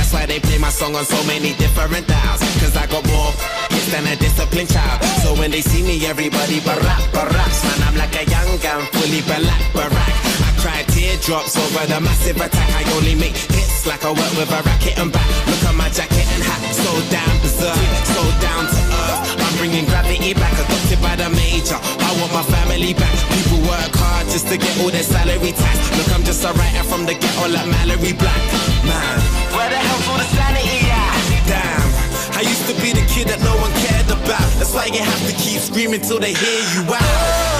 That's why they play my song on so many different dials. Cause I got more hits than a disciplined child. So when they see me, everybody barracks. Man, I'm like a young gun, fully barack. I cry teardrops over the massive attack. I only make hits like I work with a racket and back. Look at my jacket and hat, so damn berserk, so down to earth. I'm bringing gravity back, adopted by the major. I want my family back. People work hard just to get all their salary tax. Look, I'm just a writer from the ghetto like Mallory Black. Man, where the hell's all the sanity at? Damn, I used to be the kid that no one cared about. That's why you have to keep screaming till they hear you out.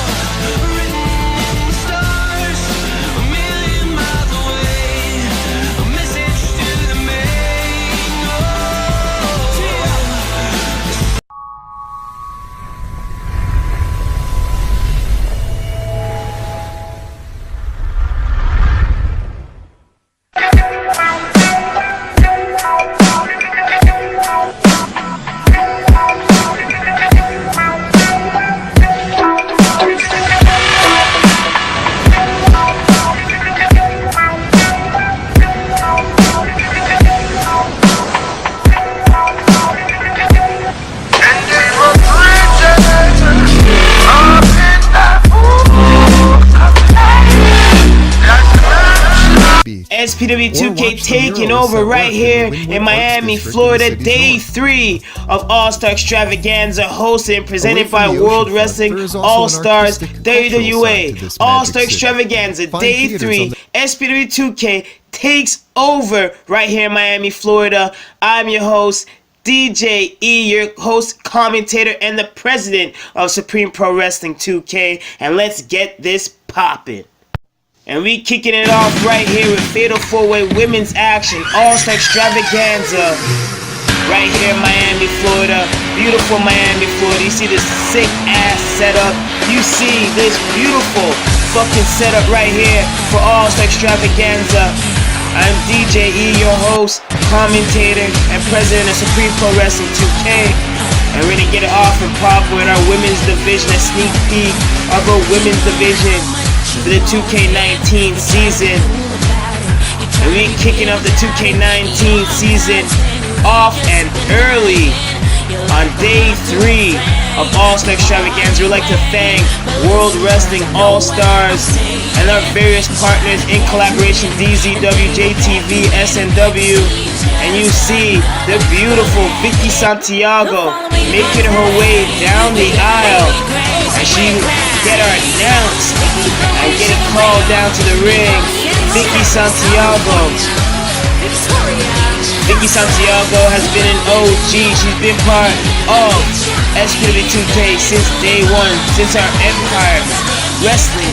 SPW2K taking over right here in Miami, Florida. Day 3 of All-Star Extravaganza, hosted and presented by World Wrestling All-Stars WWA. All-Star Extravaganza, Day 3. SPW2K takes over right here in Miami, Florida. I'm your host, DJ E, your host, commentator, and the president of Supreme Pro Wrestling 2K. And let's get this poppin'. And we kicking it off right here with Fatal 4-Way Women's Action, All-Star Extravaganza, right here in Miami, Florida. Beautiful Miami, Florida. You see this sick-ass setup. You see this beautiful fucking setup right here for All-Star Extravaganza. I'm DJ E, your host, commentator, and president of Supreme Pro Wrestling 2K. And we're gonna get it off and pop with our women's division, a sneak peek of our women's division for the 2K19 season. And we're kicking off the 2K19 season off and early on day 3 of All-Star Extravaganza. We'd like to thank World Wrestling All-Stars and our various partners in collaboration, DZW, JTV, SNW. And you see the beautiful Vickie Santiago making her way down the aisle as she get her announced and get it called down to the ring. Vickie Santiago. Vickie Santiago has been an OG. She's been part of SPW2K since day 1, since our Empire Wrestling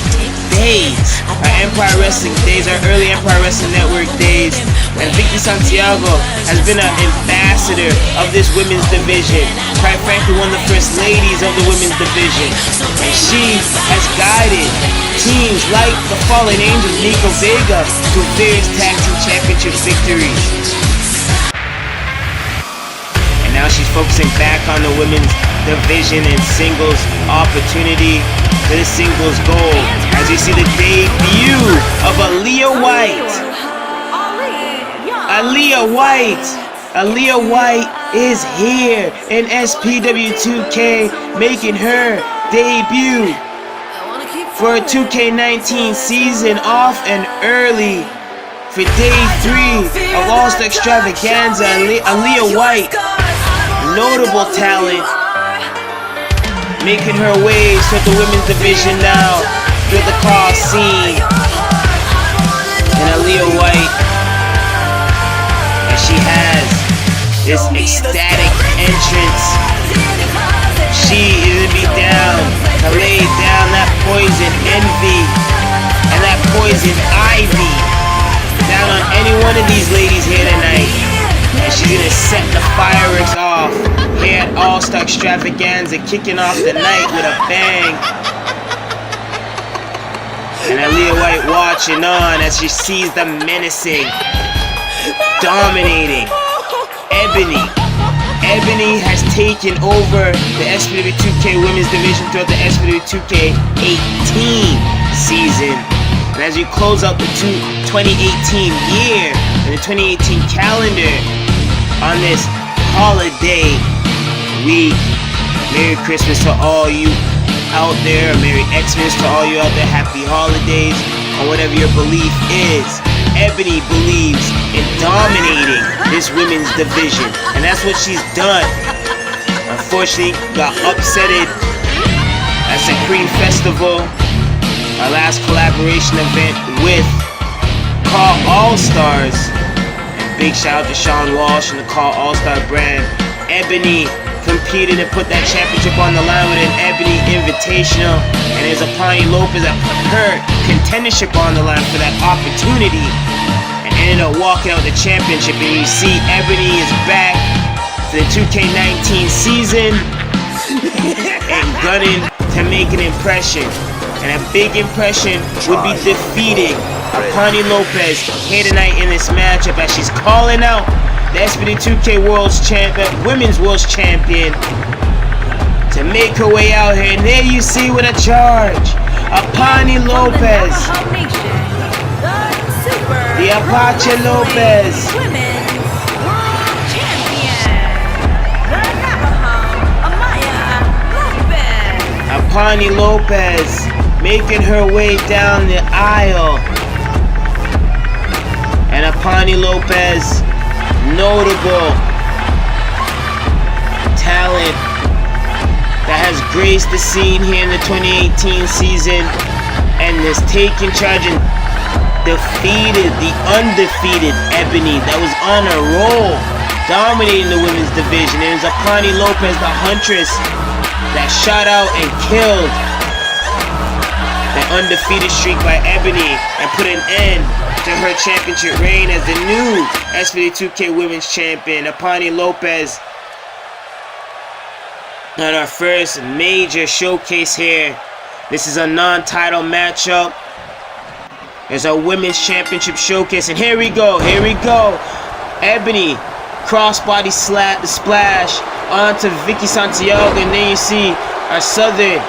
days. Our Empire Wrestling days, our early Empire Wrestling Network days. And Vickie Santiago has been an ambassador of this women's division. Quite frankly, one of the first ladies of the women's division. And she has guided teams like the Fallen Angels, Nico Vega, to various tag team championship victories. And now she's focusing back on the women's division and singles opportunity for the singles goal. As you see the debut of Aaliyah White. Aaliyah White is here in SPW2K, making her debut for a 2K19 season, off and early for day 3 of All-Star Extravaganza. Aaliyah White, notable talent, making her way to the women's division now through the call scene. And Aaliyah White, and she has this ecstatic entrance. She is gonna be down to lay down that poison envy and that poison ivy down on any one of these ladies here tonight. And she's gonna set the fireworks off here at All-Star Extravaganza, kicking off the night with a bang. And Aaliyah White watching on as she sees the menacing, dominating Ebony has taken over the SPW2K Women's Division throughout the SPW2K 18 season. And as we close out the 2018 year in in the 2018 calendar on this holiday week. Merry Christmas to all you out there. Merry Xmas to all you out there. Happy holidays on whatever your belief is. Ebony believes in dominating this women's division, and that's what she's done. Unfortunately, got upsetted at Supreme Festival, our last collaboration event with Call All Stars. And big shout out to Sean Walsh and the Call All Star brand. Ebony competed and put that championship on the line with an Ebony Invitational, and there's Aponi Lopez that put her contendership on the line for that opportunity and ended up walking out with the championship. And you see Ebony is back for the 2K19 season and gunning to make an impression, and a big impression would be defeating Aponi Lopez here tonight in this matchup as she's calling out the SPW2K Women's World's Champion to make her way out here. And there you see with a charge, Aponi Lopez, the Apache Lopez, Aponi Lopez making her way down the aisle. And Aponi Lopez, notable talent that has graced the scene here in the 2018 season and has taken charge and defeated the undefeated Ebony that was on a roll, dominating the women's division. It was Aponi Lopez, the Huntress, that shot out and killed that undefeated streak by Ebony and put an end to her championship reign as the new SPW2K Women's Champion. Aponi Lopez on our first major showcase here. This is a non-title matchup. There's a Women's Championship showcase, and here we go. Ebony crossbody splash onto Vickie Santiago, and then you see our Southern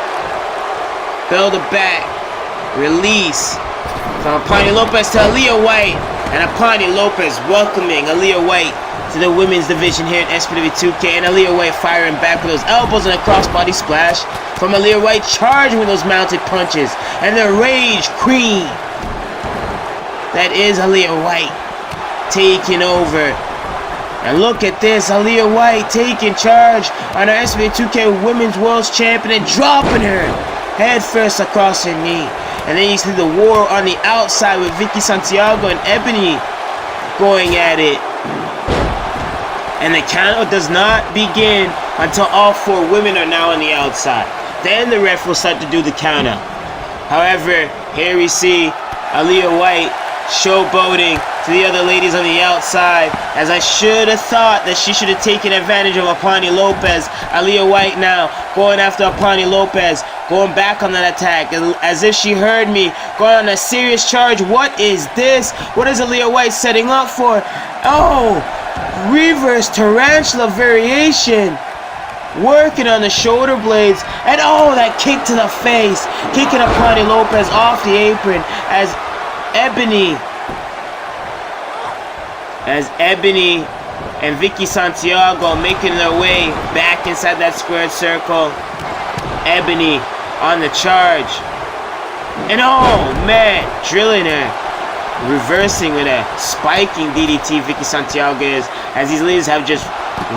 build a back release from Aponi Lopez to Aaliyah White, and Aponi Lopez welcoming Aaliyah White to the women's division here at SPW2K, and Aaliyah White firing back with those elbows and a crossbody splash from Aaliyah White, charging with those mounted punches, and the Rage Queen that is Aaliyah White taking over. And look at this, Aaliyah White taking charge on our SPW2K Women's World's Champion and dropping her head first across her knee. And then you see the war on the outside with Vickie Santiago and Ebony going at it. And the count does not begin until all four women are now on the outside. Then the ref will start to do the countout. However, here we see Aaliyah White showboating to the other ladies on the outside, as I should have thought that she should have taken advantage of Aponi Lopez. Aaliyah White now going after Aponi Lopez, going back on that attack as if she heard me, going on a serious charge. What is this? What is Aaliyah White setting up for? Oh, reverse tarantula variation, working on the shoulder blades, and oh, that kick to the face, kicking Aponi Lopez off the apron as Ebony and Vickie Santiago making their way back inside that squared circle. Ebony on the charge, and oh man, drilling her, reversing with a spiking DDT. Vickie Santiago is, as these ladies have just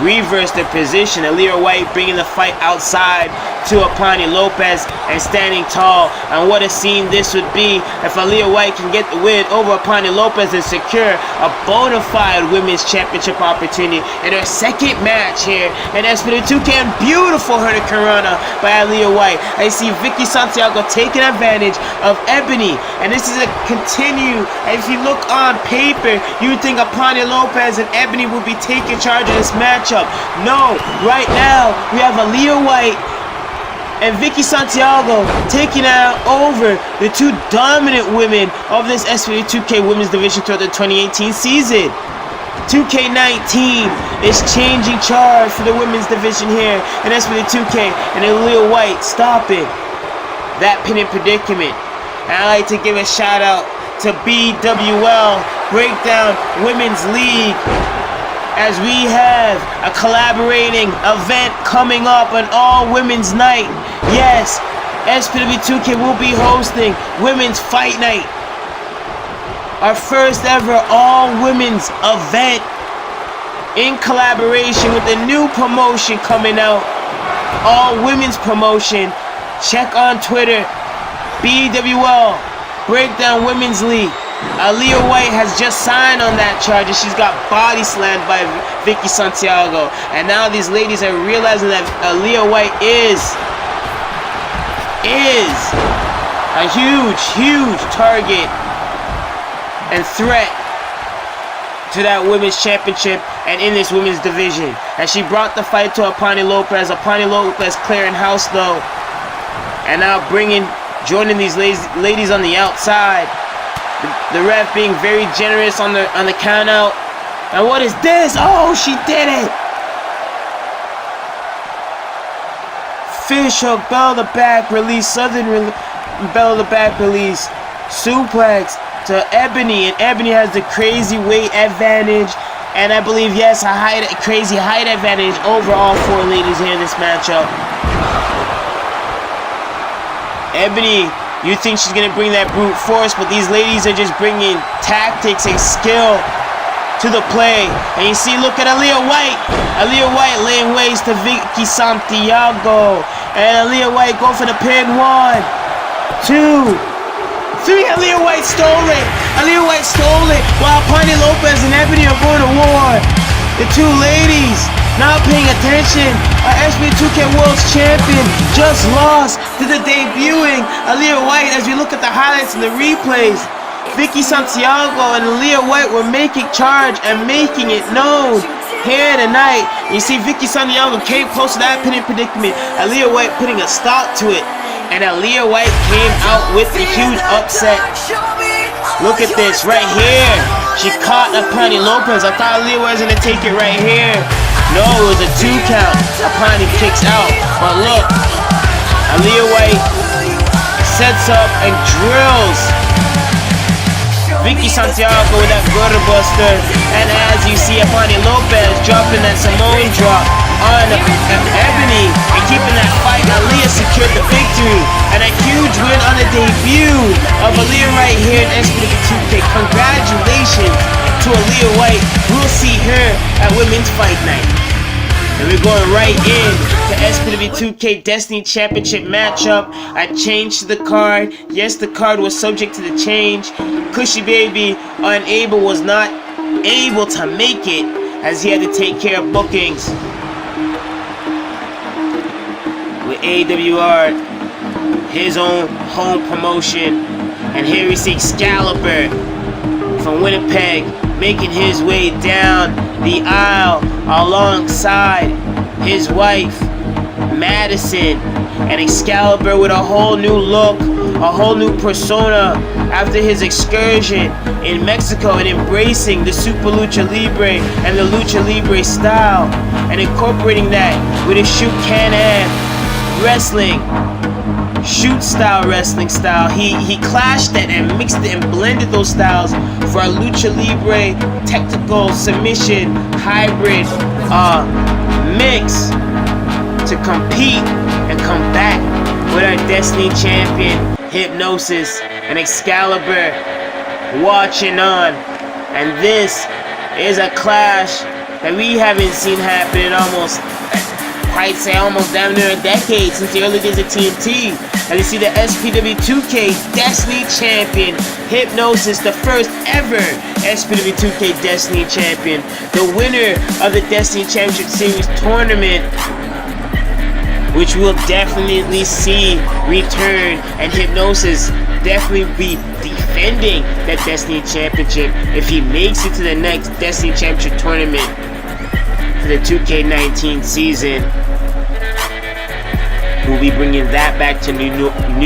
reversed their position. Aaliyah White bringing the fight outside to Aponi Lopez and standing tall. And what a scene this would be if Aaliyah White can get the win over Aponi Lopez and secure a bona fide women's championship opportunity in her second match here in SPW2K. And beautiful hurricanrana by Aaliyah White. I see Vickie Santiago taking advantage of Ebony, and this is a continue. If you look on paper, you would think Aponi Lopez and Ebony would be taking charge of this matchup. No, right now we have Aaliyah White and Vickie Santiago taking out over the two dominant women of this SPW2K Women's Division throughout the 2018 season. 2K19 is changing charge for the women's division here in SPW2K, and Aaliyah White stopping that pinning predicament. And I'd like to give a shout out to BWL Breakdown Women's League, as we have a collaborating event coming up, an all-women's night. Yes, SPW2K will be hosting Women's Fight Night, our first ever all-women's event in collaboration with the new promotion coming out, all-women's promotion. Check on Twitter, BWL, Breakdown Women's League. Aaliyah White has just signed on that charge, and she's got body slammed by Vickie Santiago. And now these ladies are realizing that Aaliyah White is a huge target and threat to that women's championship and in this women's division. And she brought the fight to Aponi Lopez. Aponi Lopez clearing house though, and now joining these ladies on the outside. The ref being very generous on the count out. And what is this? Oh, she did it! Fish hook, bell to back release, bell to back release, suplex to Ebony, and Ebony has the crazy weight advantage, and I believe, yes, a crazy height advantage over all four ladies here in this matchup. Ebony, you think she's gonna bring that brute force, but these ladies are just bringing tactics and skill to the play. And you see, look at Aaliyah White. Aaliyah White laying waste to Vickie Santiago. And Aaliyah White go for the pin. 1, 2, 3. Aaliyah White stole it. Aaliyah White stole it. While Aponi Lopez and Ebony are going to war. The two ladies not paying attention. Our SPW2K World's Champion just lost to the debuting Aaliyah White. As we look at the highlights and the replays, Vickie Santiago and Aaliyah White were making charge and making it known here tonight. You see Vickie Santiago came close to that pinning predicament. Aaliyah White putting a stop to it. And Aaliyah White came out with a huge upset. Look at this right here. She caught Aponi Lopez. I thought Aaliyah was going to take it right here. No, it was a 2 count. Aponi kicks out. But look, Aaliyah White sets up and drills Vickie Santiago with that gutter buster. And as you see Aponi Lopez dropping that Samoan drop on Ebony and keeping that fight, Aaliyah secured the victory. And a huge win on the debut of Aaliyah right here in SPW2K. Congratulations to Aaliyah White. We'll see her at Women's Fight Night. And we're going right in to SPW2K Destiny Championship matchup. I changed the card. Yes, the card was subject to the change. Cushy Baby was not able to make it as he had to take care of bookings with AWR, his own home promotion. And here we see Xcaliber from Winnipeg making his way down the aisle alongside his wife Madison, and Xcaliber with a whole new look, a whole new persona after his excursion in Mexico and embracing the Super Lucha Libre and the Lucha Libre style and incorporating that with his shoot can-am wrestling, shoot style wrestling style. He clashed that and mixed it and blended those styles for a Lucha Libre technical submission hybrid mix to compete and come back with our Destiny champion Hipnosys and Xcaliber watching on. And this is a clash that we haven't seen happen in almost damn near a decade, since the early days of TNT. And you see the SPW2K Destiny champion Hipnosys, the first ever SPW2K Destiny champion, the winner of the Destiny Championship Series tournament, which we'll definitely see return, and Hipnosys definitely be defending that Destiny Championship if he makes it to the next Destiny Championship tournament for the 2K19 season. We'll be bringing that back to New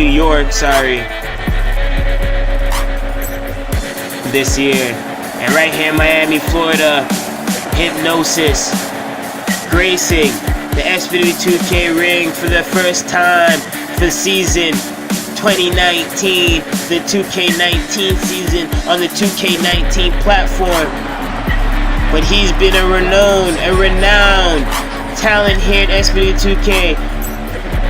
York, this year. And right here in Miami, Florida, Hipnosys gracing the SPW2K ring for the first time for season 2019, the 2K19 season on the 2K19 platform. But he's been a renowned talent here at SPW2K,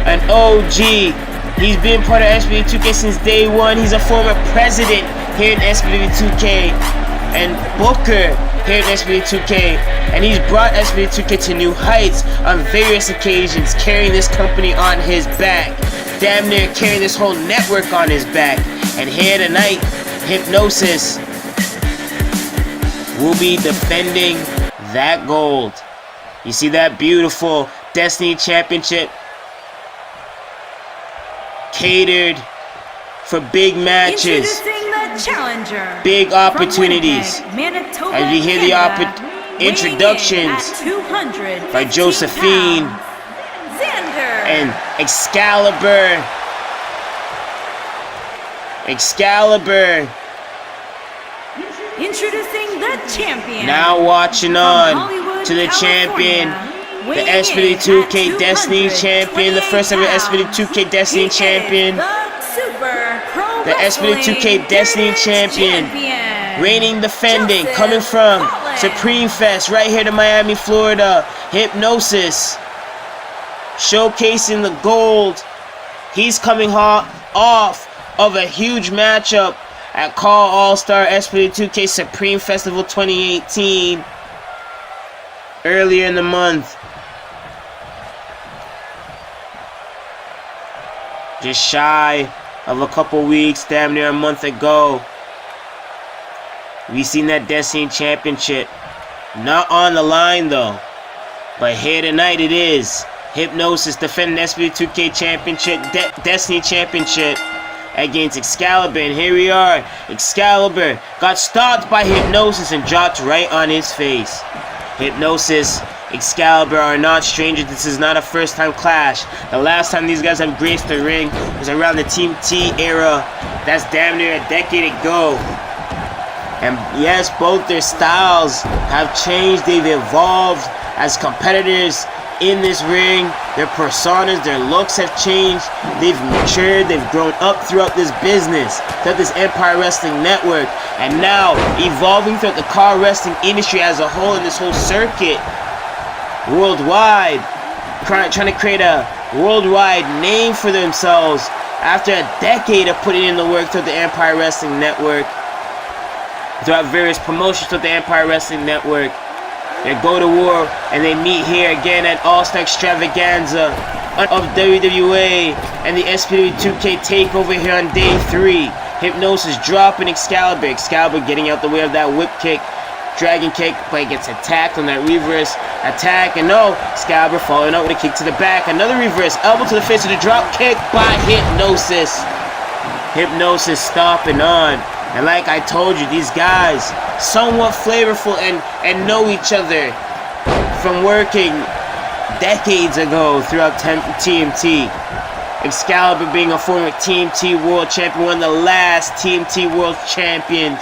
an OG. He's been part of SPW2K since day one. He's a former president here at SPW2K and booker here at SPW2K, and he's brought SPW2K to new heights on various occasions, carrying this company on his back, damn near carrying this whole network on his back. And here tonight, Hipnosys will be defending that gold. You see that beautiful Destiny Championship catered for big matches, challenger, big opportunities. Winnipeg, Manitoba, as we hear the introductions by Josephine and Xcaliber. Introducing the champion. Now watching on to the champion, the SPW2K Destiny champion, the first ever SPW2K Destiny champion, the SPW2K Destiny champion, reigning, defending, coming from Supreme Fest right here to Miami, Florida. Hipnosys showcasing the gold. He's coming off of a huge matchup at Call All-Star SPW2K Supreme Festival 2018 earlier in the month. Just shy of a couple weeks, damn near a month ago, we seen that Destiny Championship. Not on the line though, but here tonight it is. Hipnosys defending SPW2K Championship, Destiny Championship against Xcaliber, and here we are. Xcaliber got stopped by Hipnosys and dropped right on his face. Hipnosys, Xcaliber are not strangers. This is not a first-time clash. The last time these guys have graced the ring was around the Team T era. That's damn near a decade ago. And yes, both their styles have changed. They've evolved as competitors in this ring. Their personas, their looks have changed. They've matured. They've grown up throughout this business, throughout this Empire Wrestling Network, and now evolving throughout the car wrestling industry as a whole in this whole circuit worldwide, trying to create a worldwide name for themselves after a decade of putting in the work through the Empire Wrestling Network, throughout various promotions with the Empire Wrestling Network. They go to war and they meet here again at All-Star Extravaganza of WWA and the SPW2K TAKEOVER here on day 3. Hipnosys dropping Xcaliber. Xcaliber getting out the way of that whip kick, dragon kick, but he gets attacked on that reverse attack. And no, Xcaliber following up with a kick to the back. Another reverse elbow to the face with a drop kick by Hipnosys. Hipnosys stopping on. And like I told you, these guys somewhat flavorful and know each other from working decades ago throughout TMT. Xcaliber being a former TMT World Champion, one of the last TMT World Champions.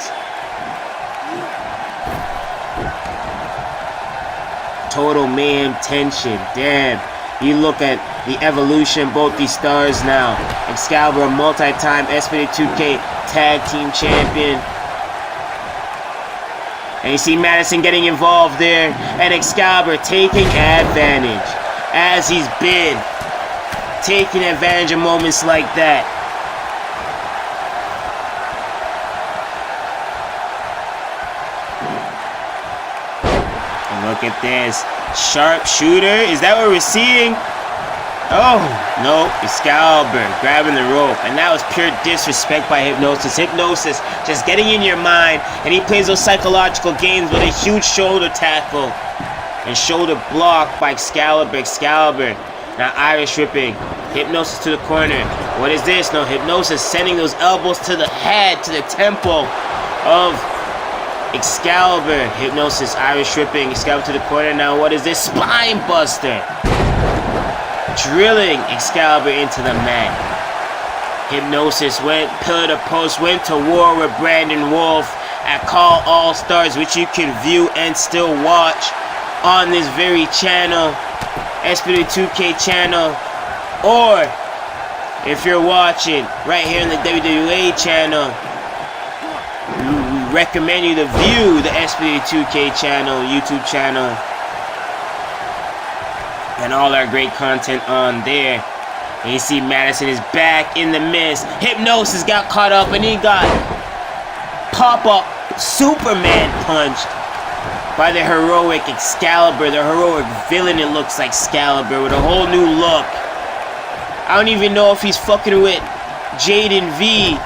Total mayhem tension, damn. You look at the evolution of both these stars now. Xcaliber, a multi-time SPW2K Tag Team Champion. And you see Madison getting involved there. And Xcaliber taking advantage, as he's been taking advantage of moments like that. And look at this. Sharpshooter, is that what we're seeing? Oh, no, Xcaliber grabbing the rope, and that was pure disrespect by Hipnosys. Hipnosys just getting in your mind, and he plays those psychological games with a huge shoulder tackle and shoulder block by Xcaliber. Xcaliber now Irish ripping. Hipnosys to the corner. What is this? No, Hipnosys sending those elbows to the head, to the temple of Xcaliber. Hipnosys Irish ripping. Xcaliber to the corner. Now what is this? Spine buster. Drilling Xcaliber into the mat. Hipnosys went pillar to post, went to war with Brandon Wolf at Call All Stars, which you can view and still watch on this very channel, SPW2K channel, or if you're watching right here on the WWA channel, we recommend you to view the SPW2K channel, YouTube channel, and all our great content on there. And you see Madison is back in the mist. Hipnosys got caught up and he got pop-up Superman punched by the heroic Xcaliber, the heroic villain. It looks like Xcaliber with a whole new look. I don't even know if he's fucking with Jaden V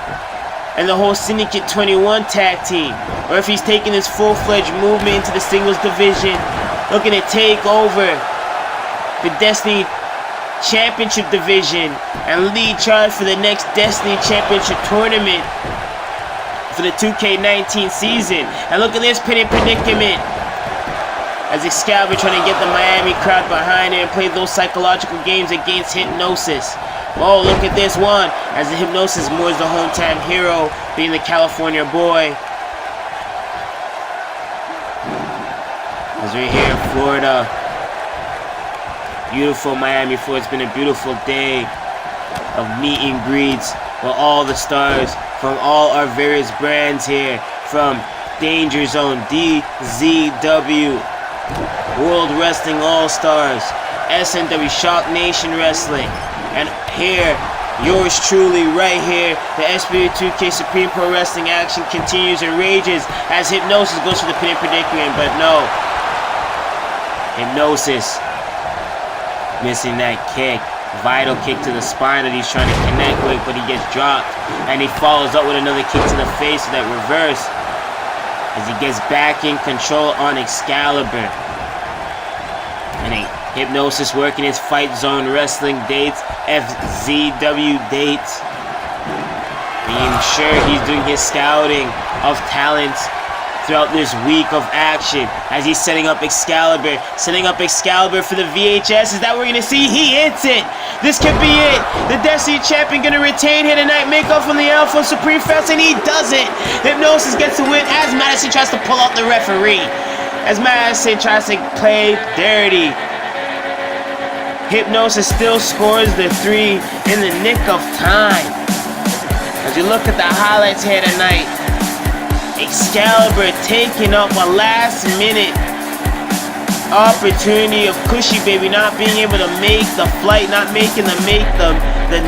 and the whole Syndicate 21 tag team, or if he's taking his full-fledged movement into the singles division, looking to take over the Destiny Championship division and lead charge for the next Destiny Championship tournament for the 2K19 season. And look at this predicament as Xcaliber trying to get the Miami crowd behind him and play those psychological games against Hipnosys. Oh, look at this one as the Hipnosys moors the hometown hero, being the California boy. As we're here in Florida, beautiful Miami, Florida. It's been a beautiful day of meet and greets with all the stars from all our various brands here, from Danger Zone, DZW, World Wrestling All-Stars, SNW, Shock Nation Wrestling, and here, yours truly, right here, the SPW2K Supreme Pro Wrestling action continues and rages as Hipnosys goes for the pinning predicament, but no. Hipnosys missing that kick. Vital kick to the spine that he's trying to connect with, but he gets dropped. And he follows up with another kick to the face with that reverse as he gets back in control on Xcaliber. And Hipnosys working his Fight Zone Wrestling dates, FZW dates. Being sure he's doing his scouting of talents throughout this week of action as he's setting up Xcaliber for the VHS. Is that what we're going to see? He hits it. This could be it. The Destiny Champion going to retain here tonight, make up from the Alpha Supreme Fest, and he does it. Hipnosys gets the win as Madison tries to pull out the referee. As Madison tries to play dirty. Hipnosys still scores the 3 in the nick of time. As you look at the highlights here tonight, Xcaliber taking up a last-minute opportunity of Cushy Baby not being able to make the flight, not making the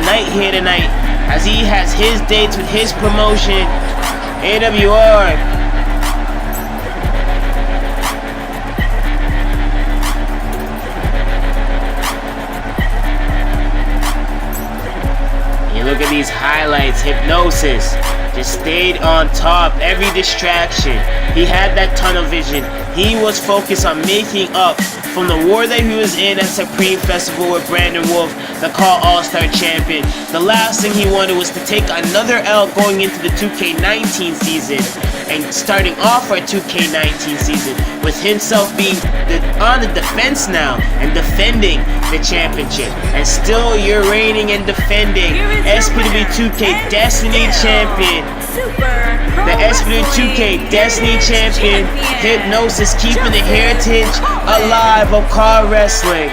night here tonight, as he has his dates with his promotion, AWR. You look at these highlights, Hipnosys just stayed on top, every distraction. He had that tunnel vision. He was focused on making up from the war that he was in at Supreme Festival with Brandon Wolf, the Call All-Star Champion. The last thing he wanted was to take another L going into the 2K19 season and starting off our 2K19 season with himself being on the defense now and defending the championship. And still you're reigning and defending SPW2K Destiny Champion. The SPW2K Destiny Champion, Hipnosys, keeping the heritage alive of car wrestling.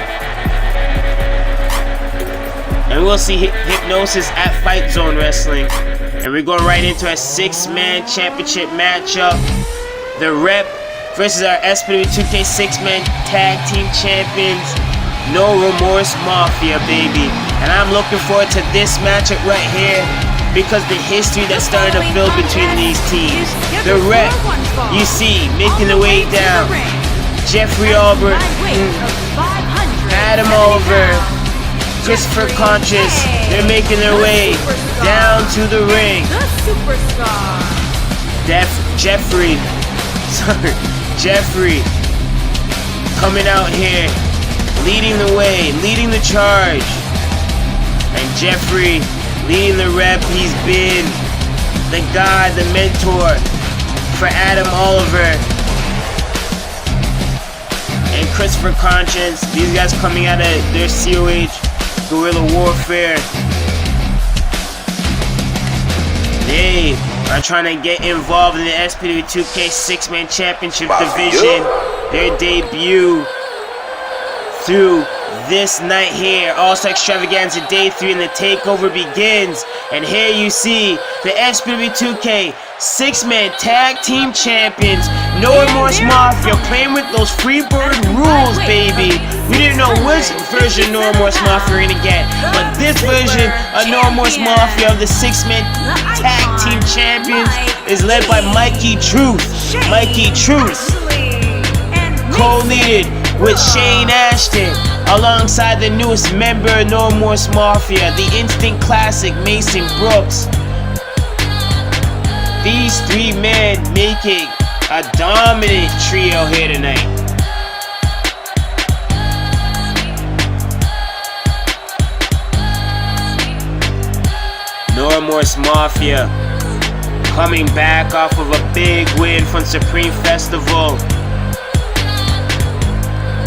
And we'll see Hipnosys at Fight Zone Wrestling. And we're going right into a 6-man championship matchup. The Rep versus our SPW2K 6-man tag team champions. No Remorse Mafia, baby. And I'm looking forward to this matchup right here, because the history that's starting to build between these teams. The Rep, you see, making their way down. Jeffery, Albritton, Adam Oliver, Christopher Conscious, they're making their way down to the ring. Jeffery coming out here, leading the way, leading the charge. And Jeffery leading the Rep. He's been the guy, the mentor for Adam Oliver and Christopher Conscience. These guys coming out of their COH guerrilla warfare. They are trying to get involved in the SPW2K 6-man championship division. Their debut through this night here. All-Star Extravaganza Day 3 and the TAKEOVER begins. And here you see the SPW2K 6-man tag team champions, No Remorse Mafia, playing with those Freebird rules, baby. We didn't know which version No Remorse Mafia we're gonna get, but this version of No Remorse Mafia of the 6-man tag team champions is led by Mikey Truth. Mikey Truth, co-leaded with Shaine Ashton, alongside the newest member of No Remorse Mafia, the instant classic Mason Brooks. These 3 men making a dominant trio here tonight. No Remorse Mafia coming back off of a big win from Supreme Festival.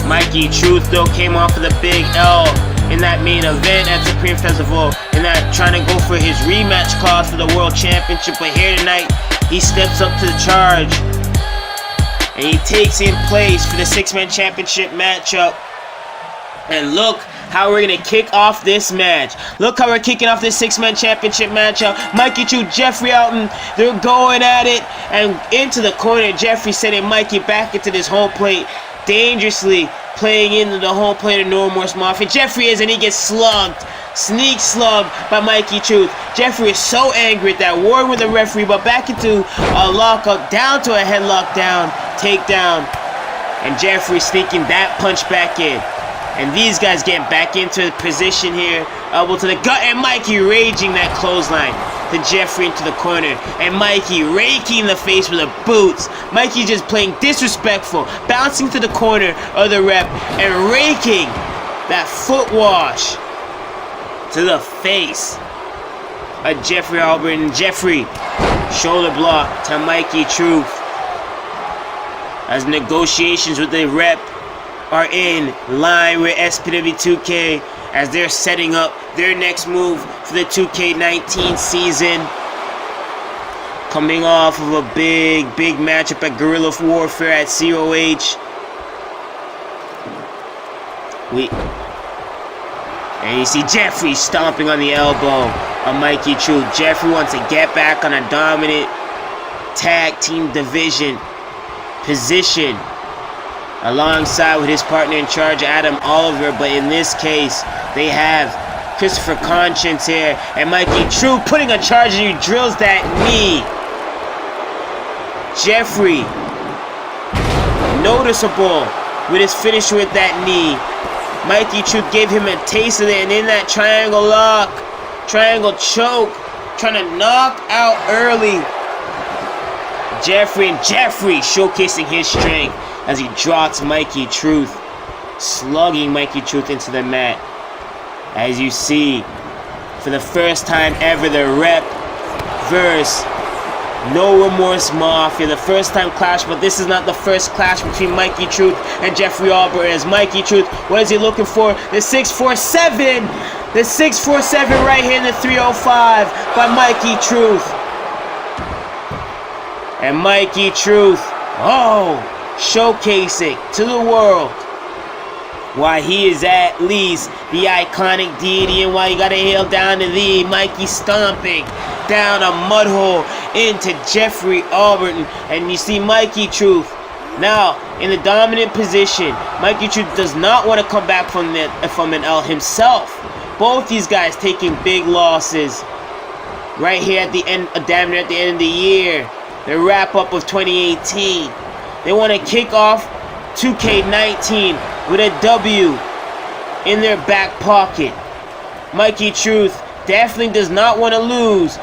Mikey Truth though came off of the big L in that main event at Supreme Festival, and that trying to go for his rematch clause for the World Championship. But here tonight, he steps up to the charge, and he takes in place for the 6-man championship matchup. And look how we're gonna kick off this match. Look how we're kicking off this 6-man championship matchup. Mikey Truth, Jeffery Albritton, they're going at it, and into the corner, Jeffery sending Mikey back into this home plate, dangerously playing into the home plate of No Remorse Mafia. Jeffery is, and he gets slugged, sneak slugged by Mikey Truth. Jeffery is so angry at that, war with the referee, but back into a lockup, down to a headlock down, takedown, and Jeffery sneaking that punch back in. And these guys getting back into position here, elbow to the gut, and Mikey raging that clothesline to Jeffery into the corner, and Mikey raking the face with the boots. Mikey just playing disrespectful, bouncing to the corner of the rep and raking that foot wash to the face of Jeffery Albritton. Jeffery shoulder block to Mikey Truth as negotiations with the rep are in line with SPW2K as they're setting up their next move for the 2K19 season. Coming off of a big matchup at Guerrilla Warfare at COH. And you see Jeffery stomping on the elbow of Mikey Truth. Jeffery wants to get back on a dominant tag team division position, alongside with his partner in charge, Adam Oliver. But in this case, they have Christopher Conscience here, and Mikey Truth putting a charge, and he drills that knee. Jeffery, noticeable with his finish with that knee. Mikey Truth gave him a taste of it, and in that triangle lock, triangle choke, trying to knock out early Jeffery, and Jeffery showcasing his strength as he drops Mikey Truth, slugging Mikey Truth into the mat. As you see, for the first time ever, the rep versus No Remorse Mafia. The first time clash, but this is not the first clash between Mikey Truth and Jeffery Albritton. As Mikey Truth, what is he looking for? The 647! The 647 right here in the 305 by Mikey Truth. And Mikey Truth, showcasing to the world why he is at least the iconic deity, and why you gotta hail down to thee. Mikey stomping down a mud hole into Jeffery Albritton, and you see Mikey Truth now in the dominant position. Mikey Truth does not want to come back from an L himself. Both these guys taking big losses right here at the end, damn near at the end of the year, the wrap up of 2018. They want to kick off 2K19 with a W in their back pocket. Mikey Truth definitely does not want to lose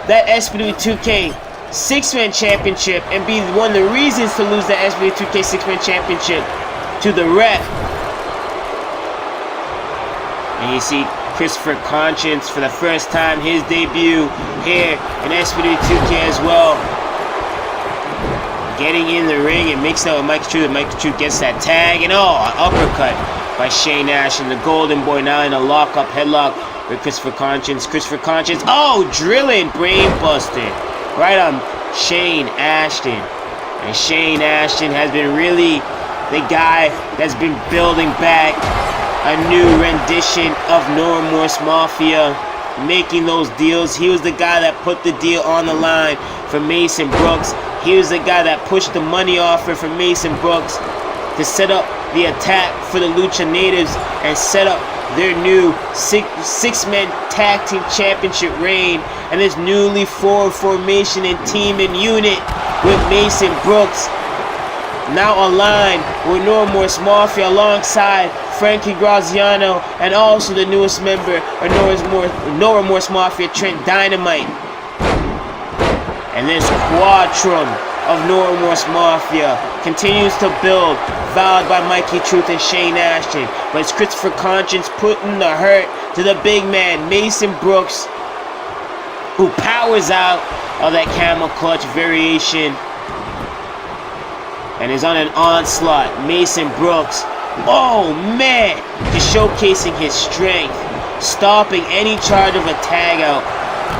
that SPW2K 6-man championship and be one of the reasons to lose that SPW2K 6-man championship to the rep. And you see Christopher Conscience for the first time, his debut here in SPW2K as well, getting in the ring and mixed up with Mikey Truth. And Mikey Truth gets that tag, and an uppercut by Shaine Ashton, the Golden Boy, now in a lockup headlock with Christopher Conscience. Christopher Conscience, drilling brain busted right on Shaine Ashton. And Shaine Ashton has been really the guy that's been building back a new rendition of Remorse Mafia, making those deals. He was the guy that put the deal on the line for Mason Brooks. He was the guy that pushed the money offer for Mason Brooks to set up the attack for the Lucha Natives and set up their new six-man tag team championship reign, and this newly formed formation and team and unit with Mason Brooks now aligned with Remorse Mafia alongside Frankie Graziano and also the newest member of Remorse Mafia, Trent Dynamite. And this quadrum of Remorse Mafia continues to build, followed by Mikey Truth and Shaine Ashton. But it's Christopher Conscience putting the hurt to the big man, Mason Brooks, who powers out of that camel clutch variation and is on an onslaught. Mason Brooks, oh man, just showcasing his strength, stopping any charge of a tag out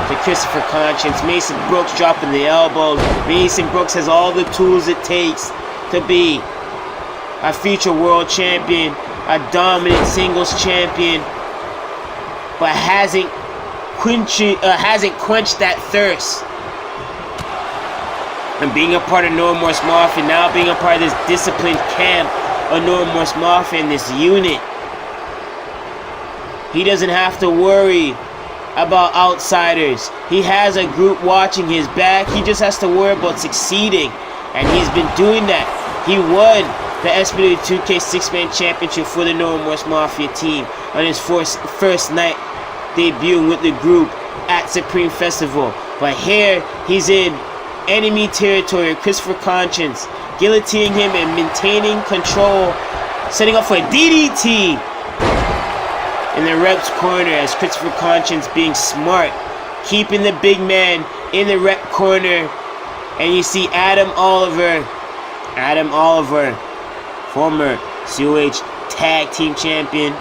to Christopher Conscience. Mason Brooks dropping the elbows. Mason Brooks has all the tools it takes to be a future world champion, a dominant singles champion, but hasn't quenched that thirst. And being a part of Remorse Mafia, now being a part of this disciplined camp of Remorse Mafia and this unit, he doesn't have to worry about outsiders. He has a group watching his back. He just has to worry about succeeding, and he's been doing that. He won the SPW2K Six-Man Championship for the Remorse Mafia team on his first night debuting with the group at Supreme Festival. But here he's in enemy territory. Christopher Conscience guillotining him and maintaining control, setting up for a DDT in the rep's corner, as Christopher Conscience being smart, keeping the big man in the rep corner. And you see Adam Oliver, former COH Tag Team Champion,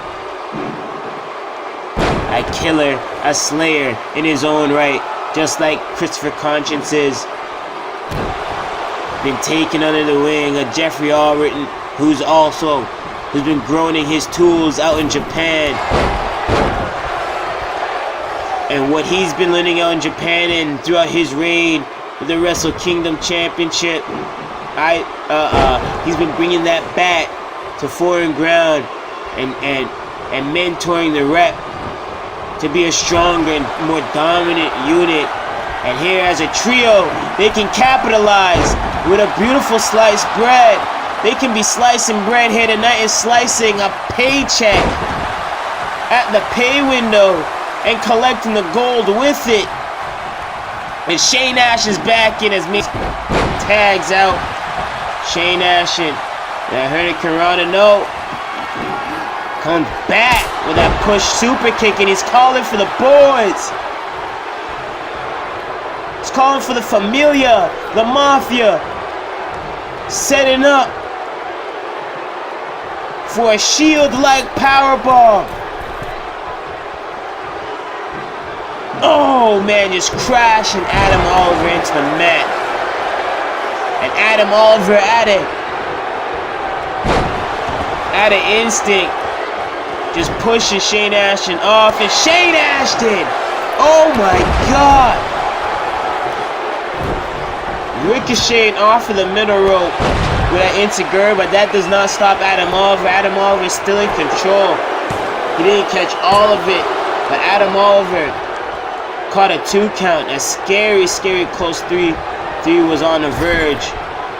a killer, a slayer in his own right, just like Christopher Conscience is. Been taken under the wing of Jeffery Albritton, who's been groaning his tools out in Japan. And what he's been learning out in Japan and throughout his reign with the Wrestle Kingdom Championship, he's been bringing that back to foreign ground and mentoring the rep to be a stronger and more dominant unit. And here as a trio, they can capitalize with a beautiful sliced bread. They can be slicing bread here tonight and slicing a paycheck at the pay window and collecting the gold with it. And Shaine Ashton's back in as me tags out. Shaine Ashton, that Hurricane Rana, no, comes back with that push super kick, and he's calling for the boys. He's calling for the Familia, the Mafia, setting up for a shield-like powerbomb. Oh man, just crashing Adam Oliver into the mat. And Adam Oliver at an instinct, just pushing Shaine Ashton off. And Shaine Ashton, oh my god, ricocheting off of the middle rope with an integral, but that does not stop Adam Oliver. Adam Oliver is still in control. He didn't catch all of it, but Adam Oliver caught a 2 count. A scary close 3 was on the verge.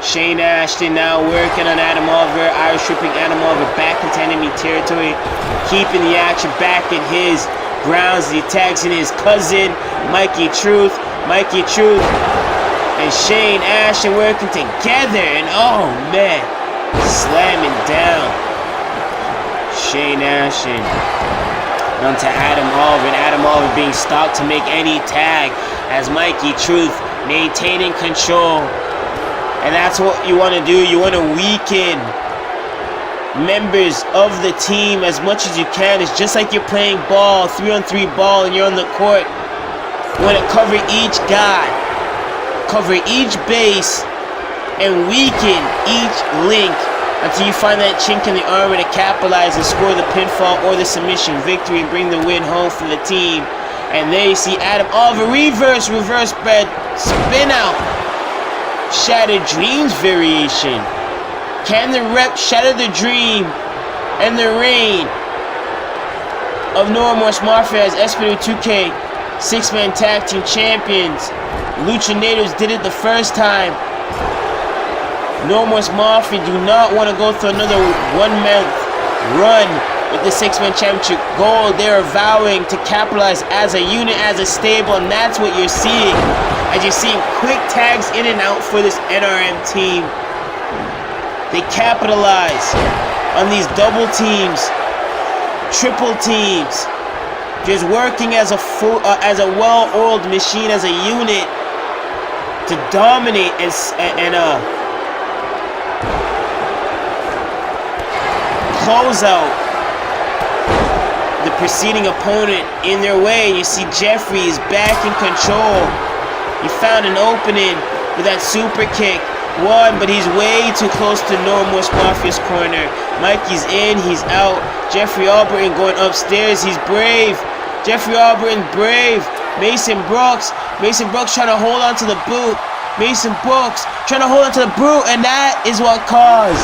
Shaine Ashton now working on Adam Oliver, Irish whipping Adam Oliver back into enemy territory, keeping the action back in his grounds. He tags in his cousin, Mikey Truth, and Shaine Ashton working together, and oh man, slamming down Shaine Ashton onto Adam Oliver, and Adam Oliver being stopped to make any tag as Mikey Truth maintaining control. And that's what you want to do. You want to weaken members of the team as much as you can. It's just like you're playing ball, 3-on-3 ball, and you're on the court. You want to cover each guy, cover each base, and weaken each link until you find that chink in the armor to capitalize and score the pinfall or the submission victory and bring the win home for the team. And there you see Adam Oliver reverse bed spin out. Shattered Dreams variation. Can the rep shatter the dream and the reign of Remorse Mafia as SPW2K 6-man tag team champions? Lucha Natives did it the first time. Remorse Mafia do not want to go through another 1 month run with the 6-man championship goal. They're vowing to capitalize as a unit, as a stable, and that's what you're seeing. As you're seeing quick tags in and out for this NRM team. They capitalize on these double teams, triple teams, just working as a well-oiled machine, as a unit to dominate and close out the preceding opponent in their way. You see Jeffery is back in control. He found an opening with that super kick. One, but he's way too close to Remorse Mafia's corner. Mikey's in, he's out. Jeffery Albritton going upstairs. He's brave. Jeffery Albritton brave. Mason Brooks trying to hold on to the boot. Mason Brooks trying to hold on to the boot, and that is what caused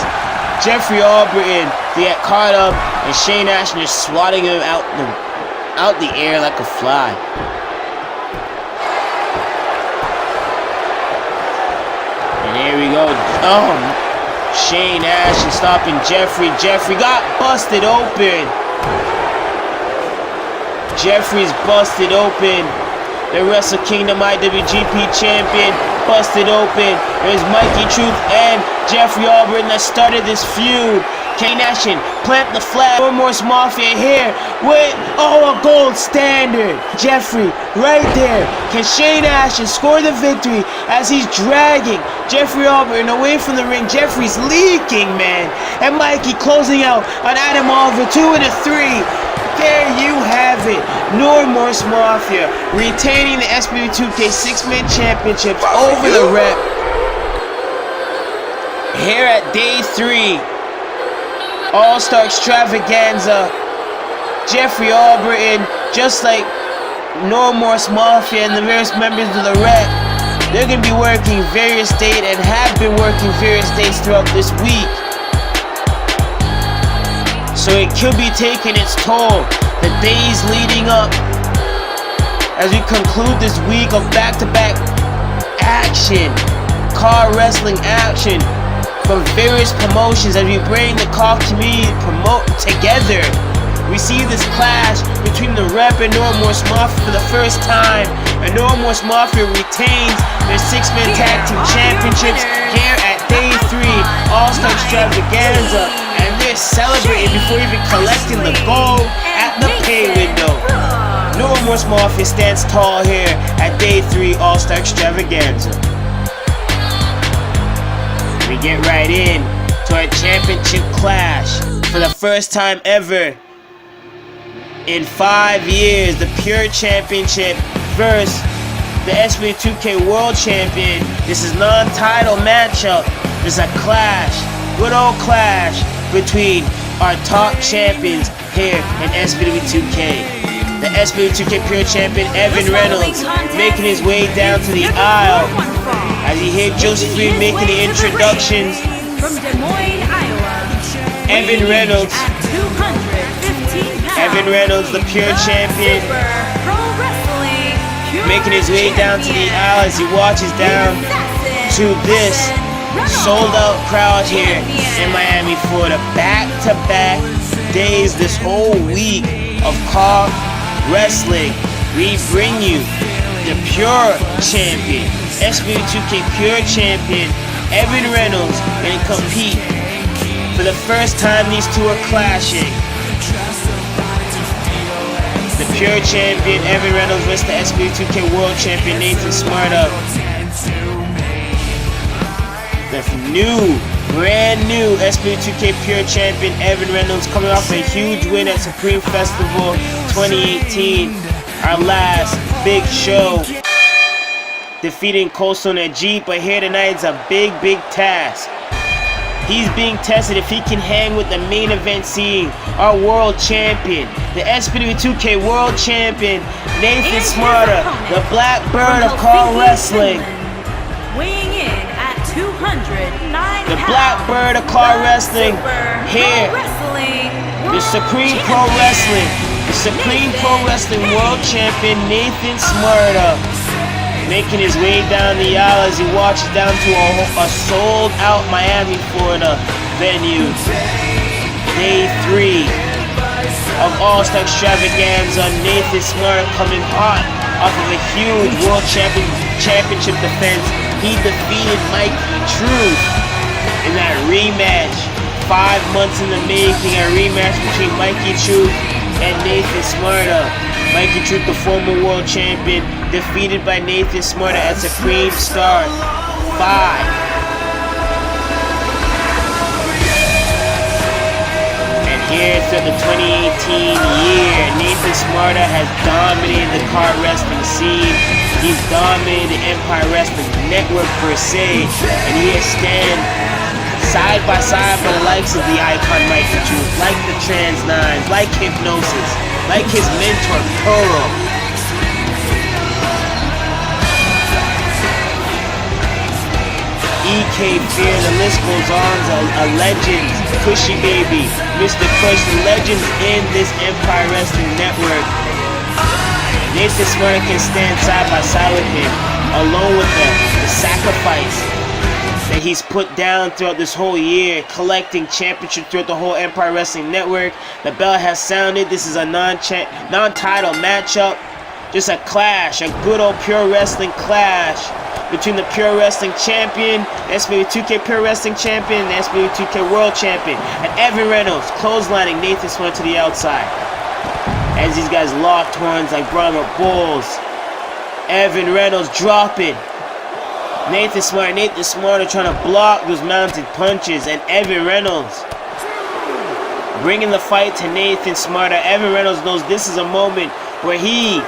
Jeffery Albritton to get caught up, and Shaine Ashton just swatting him out the air like a fly. And here we go. Shaine Ashton stopping Jeffery. Jeffery got busted open. Jeffery's busted open. The Wrestle Kingdom IWGP champion busted open. There's Mikey Truth and Jeffery Albritton that started this feud. Shaine Ashton plant the flag. Remorse Mafia here with a gold standard. Jeffery right there. Can Shaine Ashton score the victory as he's dragging Jeffery Albritton away from the ring? Jeffery's leaking, man. And Mikey closing out on Adam Oliver 2 and a 3. There you have it. Remorse Mafia retaining the SPW2K 6-man championships over the rep. Here at day 3, All-Star Extravaganza. Jeffery Albritton, just like Remorse Mafia and the various members of the rep, they're going to be working various dates and have been working various dates throughout this week. So it could be taking its toll the days leading up as we conclude this week of back-to-back action, car wrestling action from various promotions as we bring the car community together. We see this clash between the rep and Remorse Mafia for the first time, and Remorse Mafia retains their 6-man tag team championships here at day 3 All-Star Extravaganza, and they're celebrating before even collecting the gold at the pay window. Remorse Mafia stands tall here at day 3 All-Star Extravaganza. We get right in to our championship clash for the first time ever in 5 years. The Pure Championship versus the SPW2K World Champion. This is non-title matchup. This is a clash, good old clash between our top champions here in SPW2K. The SPW2K Pure Champion Evan Reynolds making his way down to the aisle as he heard Josephine making the introductions. From Des Moines, Iowa. Evan Reynolds. Evan Reynolds, the Pure Champion, making his way down to the aisle as he watches down to this sold-out crowd here in Miami, Florida. Back-to-back days this whole week of car wrestling. We bring you the Pure Champion, SPW2K Pure Champion, Evan Reynolds, going to compete. For the first time, these two are clashing. The Pure Champion, Evan Reynolds, versus the SPW2K World Champion, Nathan Smartup. The brand new SPW2K Pure Champion, Evan Reynolds, coming off a huge win at Supreme Festival 2018. Our last big show. Defeating Coastal and Jeep, but here tonight is a big task. He's being tested if he can hang with the main event scene. Our world champion, the SPW2K world champion, Nathan Smarter, the Black Bird of Car Wrestling. Weighing in at 209 The Black Bird of Car Wrestling. Here, the Supreme Pro Wrestling. The Supreme Pro Wrestling World Champion, Nathan Smarter. Making his way down the aisle as he walks down to a sold-out Miami, Florida venue. Day 3 of All-Star Extravaganza. Nathan Smarter coming hot off of a huge World Championship defense. He defeated Mikey Truth in that rematch. 5 months in the making, a rematch between Mikey Truth and Nathan Smarter. Mikey Truth, the former world champion, defeated by Nathan Smarter at Supreme Star 5. And here through the 2018 year, Nathan Smarter has dominated the car wrestling scene. He's dominated the Empire Wrestling Network per se, and he has stand side by side for the likes of the icon Mikey Truth, like the Trans Nines, like Hipnosys, like his mentor Toro. EK Fear, the list goes on. A legend, Cushy Baby, Mr. Cush, the legends in this Empire Wrestling Network. Nathan Smarter can stand side by side with him, along with the sacrifice that he's put down throughout this whole year, collecting championships throughout the whole Empire Wrestling Network. The bell has sounded. This is a non-title matchup, just a clash, a good old pure wrestling clash between the Pure Wrestling Champion, SPW2K Pure Wrestling Champion, and the SPW2K World Champion. And Evan Reynolds clotheslining Nathan Smarter to the outside as these guys locked horns like Brahma Bulls. Evan Reynolds dropping. Nathan Smarter trying to block those mounted punches, and Evan Reynolds bringing the fight to Nathan Smarter. Evan Reynolds knows this is a moment where he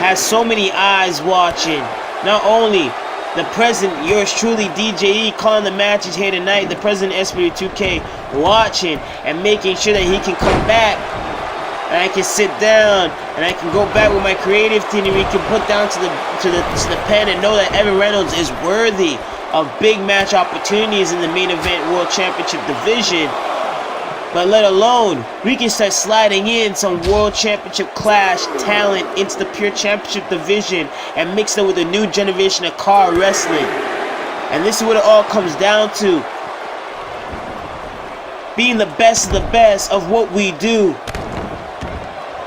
has so many eyes watching. Not only the president, yours truly, DJE, calling the matches here tonight, the president of SPW2K watching and making sure that he can come back, and I can sit down and I can go back with my creative team and we can put down to the pen and know that Evan Reynolds is worthy of big match opportunities in the main event World Championship division. But let alone, we can start sliding in some World Championship Clash talent into the Pure Championship division and mix it with a new generation of car wrestling. And this is what it all comes down to. Being the best of what we do.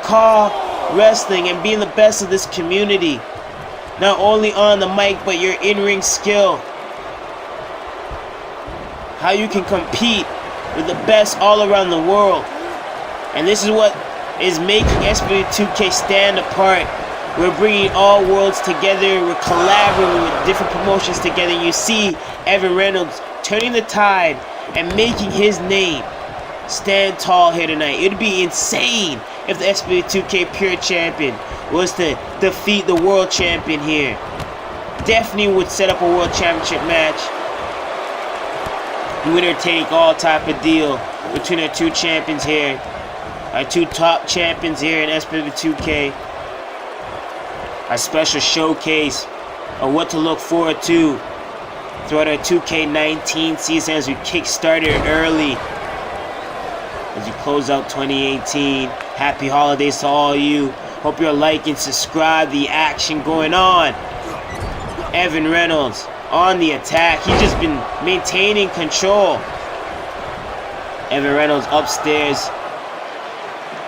Car wrestling and being the best of this community. Not only on the mic, but your in-ring skill. How you can compete with the best all around the world. And this is what is making SPW2K stand apart. We're bringing all worlds together. We're collaborating with different promotions together. You see Evan Reynolds turning the tide and making his name stand tall here tonight. It'd be insane if the SPW2K Pure Champion was to defeat the World Champion here. Definitely would set up a World Championship match. Winner take all type of deal between our two champions here. Our two top champions here in SPW2K. A special showcase of what to look forward to throughout our 2K19 season as we kick-started early. As you close out 2018. Happy holidays to all you. Hope you're liking, subscribe, the action going on. Evan Reynolds on the attack. He's just been maintaining control. Evan Reynolds upstairs.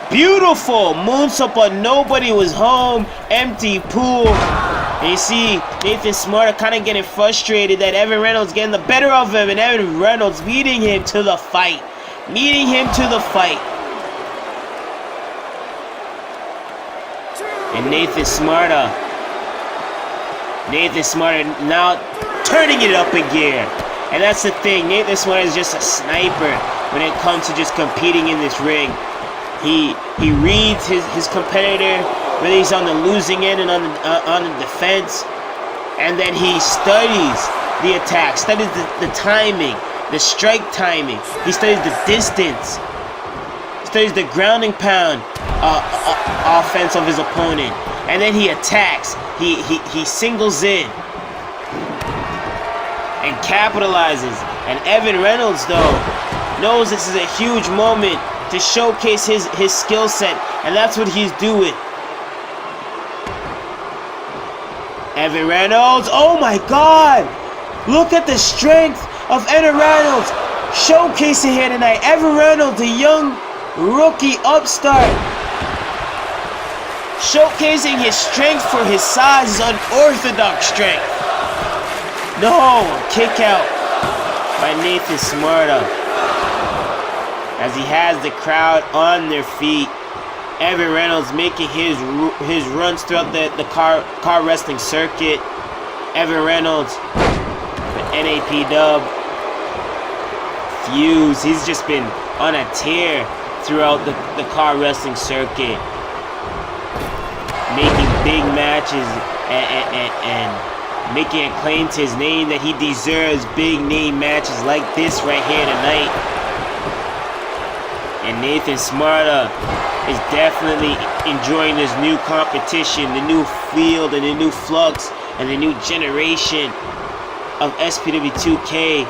Beautiful moonsault, but nobody was home. Empty pool. And you see Nathan Smarter kind of getting frustrated that Evan Reynolds getting the better of him, and Evan Reynolds meeting him to the fight. And Nathan Smarter now turning it up a gear. And that's the thing, Nathan Smarter is just a sniper when it comes to just competing in this ring. He reads his competitor, whether he's on the losing end and on the defense, and then he studies the attack, studies the timing, the strike timing. He studies the distance. He studies the grounding pound offense of his opponent. And then he attacks. He singles in and capitalizes. And Evan Reynolds, though, knows this is a huge moment to showcase his skill set. And that's what he's doing. Evan Reynolds, oh my God! Look at the strength of Evan Reynolds showcasing here tonight. Evan Reynolds, the young rookie upstart, showcasing his strength for his size, his unorthodox strength. No, kick out by Nathan Smarta as he has the crowd on their feet. Evan Reynolds making his runs throughout the car wrestling circuit. Evan Reynolds, the NAP dub, Fuse. He's just been on a tear throughout the car wrestling circuit, making big matches and making a claim to his name that he deserves big name matches like this right here tonight. And Nathan Smarta is definitely enjoying this new competition, the new field and the new flux and the new generation of SPW2K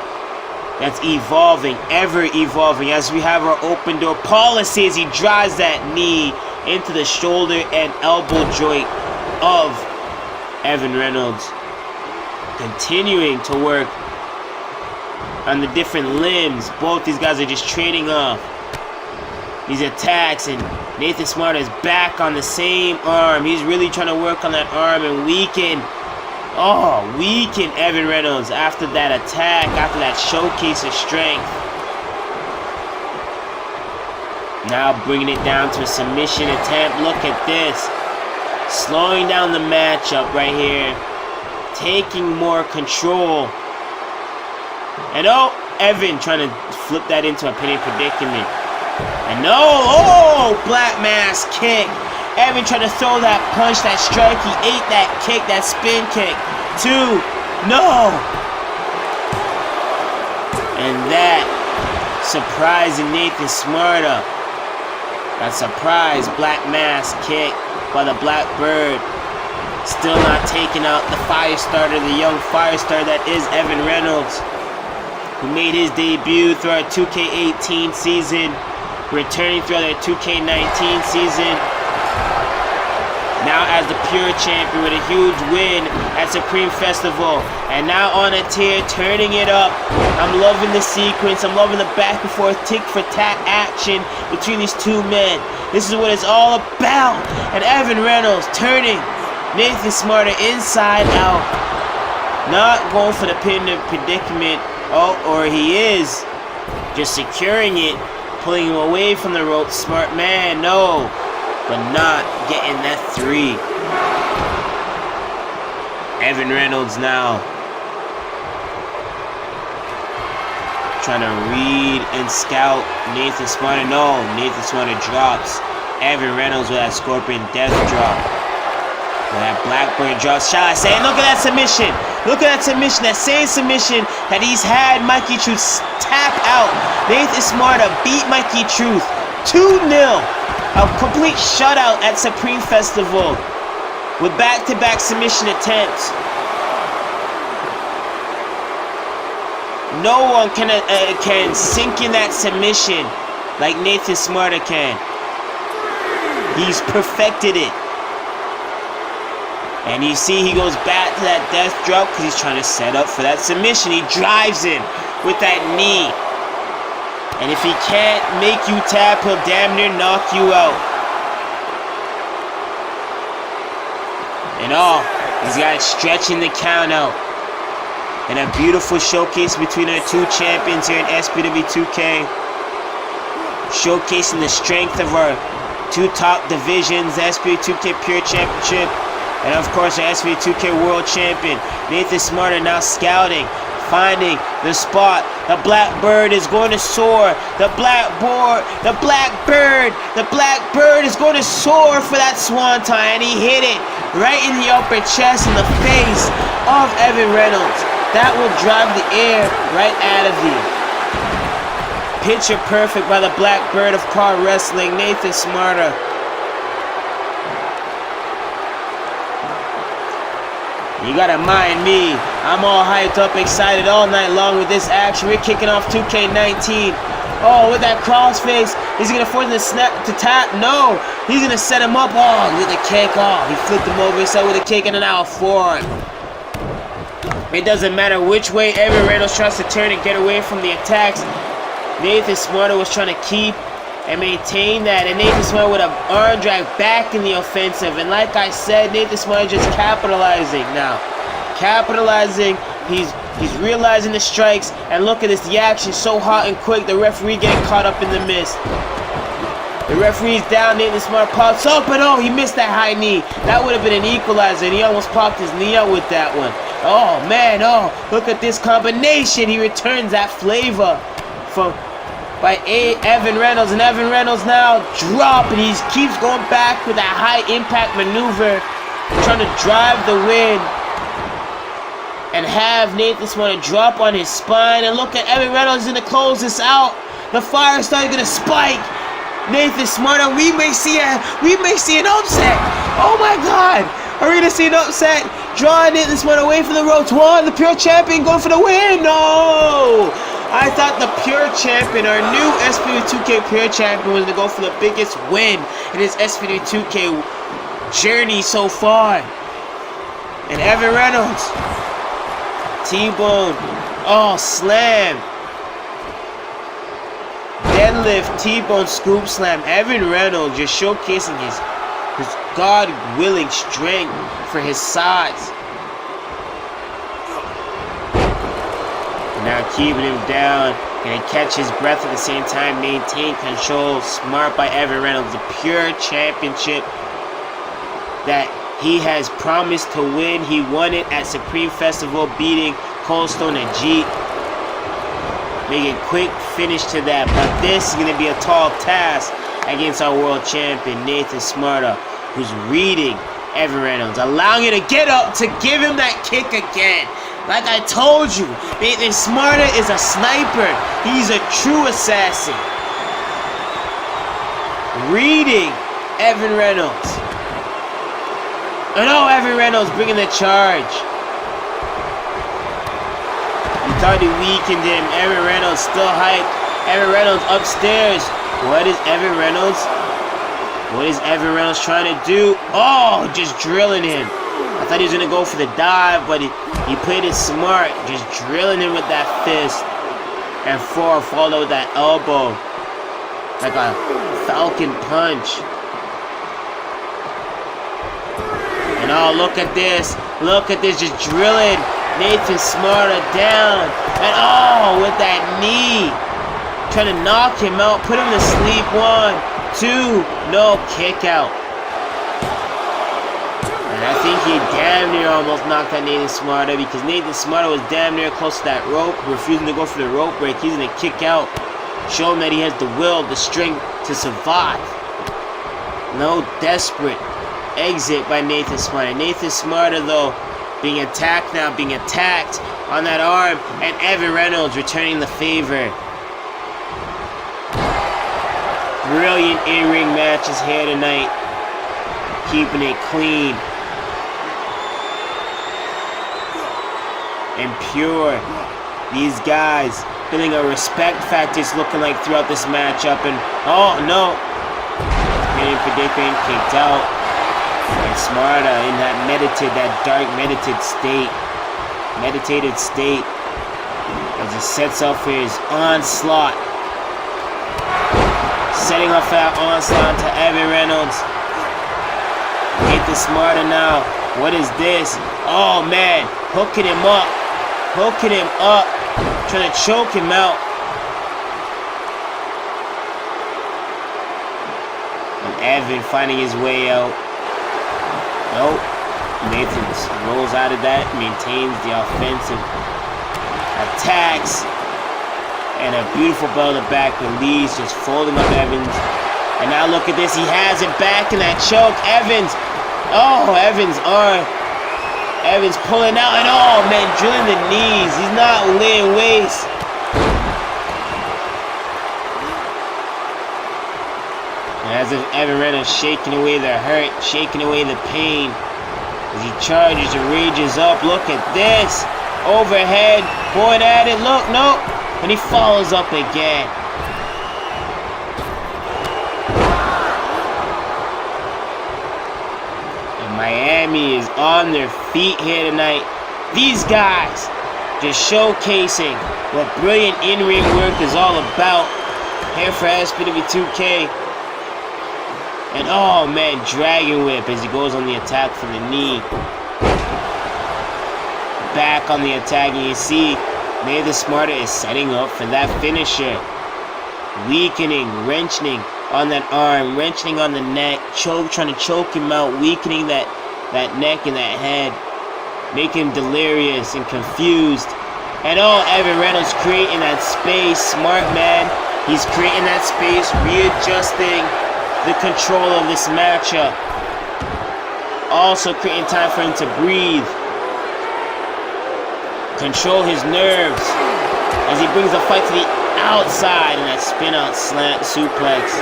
that's evolving, ever evolving, as we have our open door policy as he drives that knee into the shoulder and elbow joint of Evan Reynolds. Continuing to work on the different limbs. Both these guys are just trading off these attacks, and Nathan Smarta is back on the same arm. He's really trying to work on that arm and weaken Evan Reynolds after that attack, after that showcase of strength. Now bringing it down to a submission attempt. Look at this. Slowing down the matchup right here. Taking more control. And Evan trying to flip that into a pinning predicament. And black mass kick. Evan trying to throw that punch, that strike. He ate that kick, that spin kick. 2. No. And that surprising Nathan Smarta. That surprise black mass kick by the Blackbird. Still not taking out the fire starter, the young fire starter that is Evan Reynolds, who made his debut throughout 2K18 season, returning throughout their 2K19 season. Now as the pure champion with a huge win at Supreme Festival. And now on a tear, turning it up. I'm loving the sequence. I'm loving the back and forth tick for tack action between these two men. This is what it's all about. And Evan Reynolds turning Nathan Smarta inside out. Not going for the pin predicament. Or he is just securing it, pulling him away from the rope. Smart man, no. But not getting that 3. Evan Reynolds now trying to read and scout Nathan Smarta. No, Nathan Smarta drops Evan Reynolds with that Scorpion Death drop. With that Blackbird drop. Shall I say, look at that submission. Look at that submission. That same submission that he's had Mikey Truth tap out. Nathan Smarta beat Mikey Truth 2-0. A complete shutout at Supreme Festival with back-to-back submission attempts. No one can sink in that submission like Nathan Smarta can. He's perfected it. And you see he goes back to that death drop because he's trying to set up for that submission. He drives in with that knee. And if he can't make you tap, he'll damn near knock you out. And he's got it stretching the count out. And a beautiful showcase between our two champions here in SPW2K. Showcasing the strength of our two top divisions, the SPW2K Pure Championship, and of course our SPW2K World Champion. Nathan Smarta now scouting, finding the spot. The Blackbird is going to soar. The Blackbird is going to soar for that swanton, and he hit it right in the upper chest in the face of Evan Reynolds. That will drive the air right out of you. Picture perfect by the Blackbird of car wrestling, Nathan Smarter. You gotta mind me. I'm all hyped up, excited all night long with this action. We're kicking off 2K19. Oh, with that crossface. Is he gonna force him to snap, to tap? No. He's gonna set him up. Oh, with the kick. Oh, he flipped him over himself with a kick and an out forearm. It doesn't matter which way Evan Reynolds tries to turn and get away from the attacks. Nathan Smarter was trying to keep and maintain that, and Nathan Smarter with an arm drag back in the offensive. And like I said, Nathan Smarter just capitalizing now. Capitalizing. He's realizing the strikes, and look at this, the action so hot and quick, the referee getting caught up in the mist. The referee's down, Nathan Smarter pops up, but oh, he missed that high knee. That would have been an equalizer, and he almost popped his knee out with that one. Oh man, oh, look at this combination. He returns that flavor by Evan Reynolds, and Evan Reynolds now drop, and he keeps going back with that high impact maneuver, trying to drive the win. And have Nathan Smarter drop on his spine. And look at Evan Reynolds going to close this out. The fire starter going to spike Nathan Smarter. We may see an upset. Oh my God. Are we going to see an upset? Drawing Nathan Smarter away from the ropes. One, the pure champion going for the win. No. I thought the pure champion, our new SPW2K pure champion, was going to go for the biggest win in his SPW2K journey so far. And Evan Reynolds. T-bone. Oh, slam. Deadlift, T-bone, scoop slam. Evan Reynolds just showcasing his God-willing strength for his size. Now keeping him down. Gonna catch his breath at the same time. Maintain control. Smart by Evan Reynolds. The pure championship that he has promised to win. He won it at Supreme Festival, beating Cold Stone and Jeet. Making a quick finish to that. But this is going to be a tall task against our world champion, Nathan Smarter, who's reading Evan Reynolds, allowing him to get up to give him that kick again. Like I told you, Nathan Smarter is a sniper. He's a true assassin. Reading Evan Reynolds. And oh, Evan Reynolds bringing the charge. You thought he weakened him. Evan Reynolds still hyped. Evan Reynolds upstairs. What is Evan Reynolds trying to do? Oh, just drilling him. I thought he was going to go for the dive, but he played it smart. Just drilling him with that fist. And followed with that elbow. Like a falcon punch. And oh, look at this, just drilling Nathan Smarter down. And oh, with that knee, trying to knock him out, put him to sleep. 1, 2, no, kick out. And I think he damn near almost knocked out Nathan Smarter, because Nathan Smarter was damn near close to that rope, refusing to go for the rope break. He's gonna kick out, show him that he has the will, the strength to survive. No desperate exit by Nathan Smarter. Nathan Smarter, though, being attacked on that arm, and Evan Reynolds returning the favor. Brilliant in-ring matches here tonight, keeping it clean and pure. These guys feeling a respect factor is looking like throughout this matchup, and oh no, getting predicament, kicked out. And Smarter in that dark meditated state, as he sets up for his onslaught, setting up that onslaught to Evan Reynolds. Nathan Smarter now. What is this? Oh man, hooking him up, trying to choke him out. And Evan finding his way out. Nope. Nathan rolls out of that, maintains the offensive attacks, and a beautiful bell to back release, just folding up Evans. And now look at this, he has it back in that choke. Evans pulling out, and oh man, drilling the knees. He's not laying waste. As if Evan Reynolds shaking away the hurt, shaking away the pain. As he charges and rages up. Look at this. Overhead. Going at it. Look, no. And he follows up again. And Miami is on their feet here tonight. These guys just showcasing what brilliant in-ring work is all about here for SPW2K. And oh man, Dragon Whip as he goes on the attack from the knee. Back on the attack, and you see Nathan Smarter is setting up for that finisher. Weakening, wrenching on that arm, wrenching on the neck, trying to choke him out, weakening that neck and that head. Making him delirious and confused. And oh, Evan Reynolds creating that space. Smart man. He's creating that space, readjusting the control of this matchup. Also creating time for him to breathe. Control his nerves as he brings the fight to the outside in that spin out slant suplex.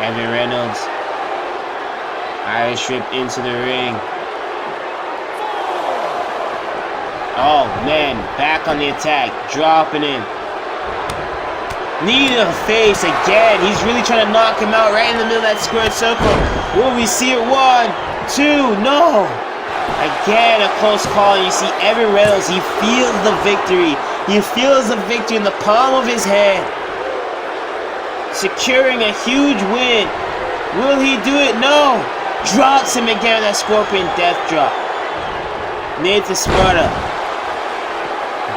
Evan Reynolds. Irish whip into the ring. Oh man, back on the attack, dropping in. Knee to the face again. He's really trying to knock him out right in the middle of that squared circle. Will we see it? 1, 2, no. Again, a close call. You see Evan Reynolds, he feels the victory. He feels the victory in the palm of his hand. Securing a huge win. Will he do it? No. Drops him again with that Scorpion Death Drop. Nathan Smarter.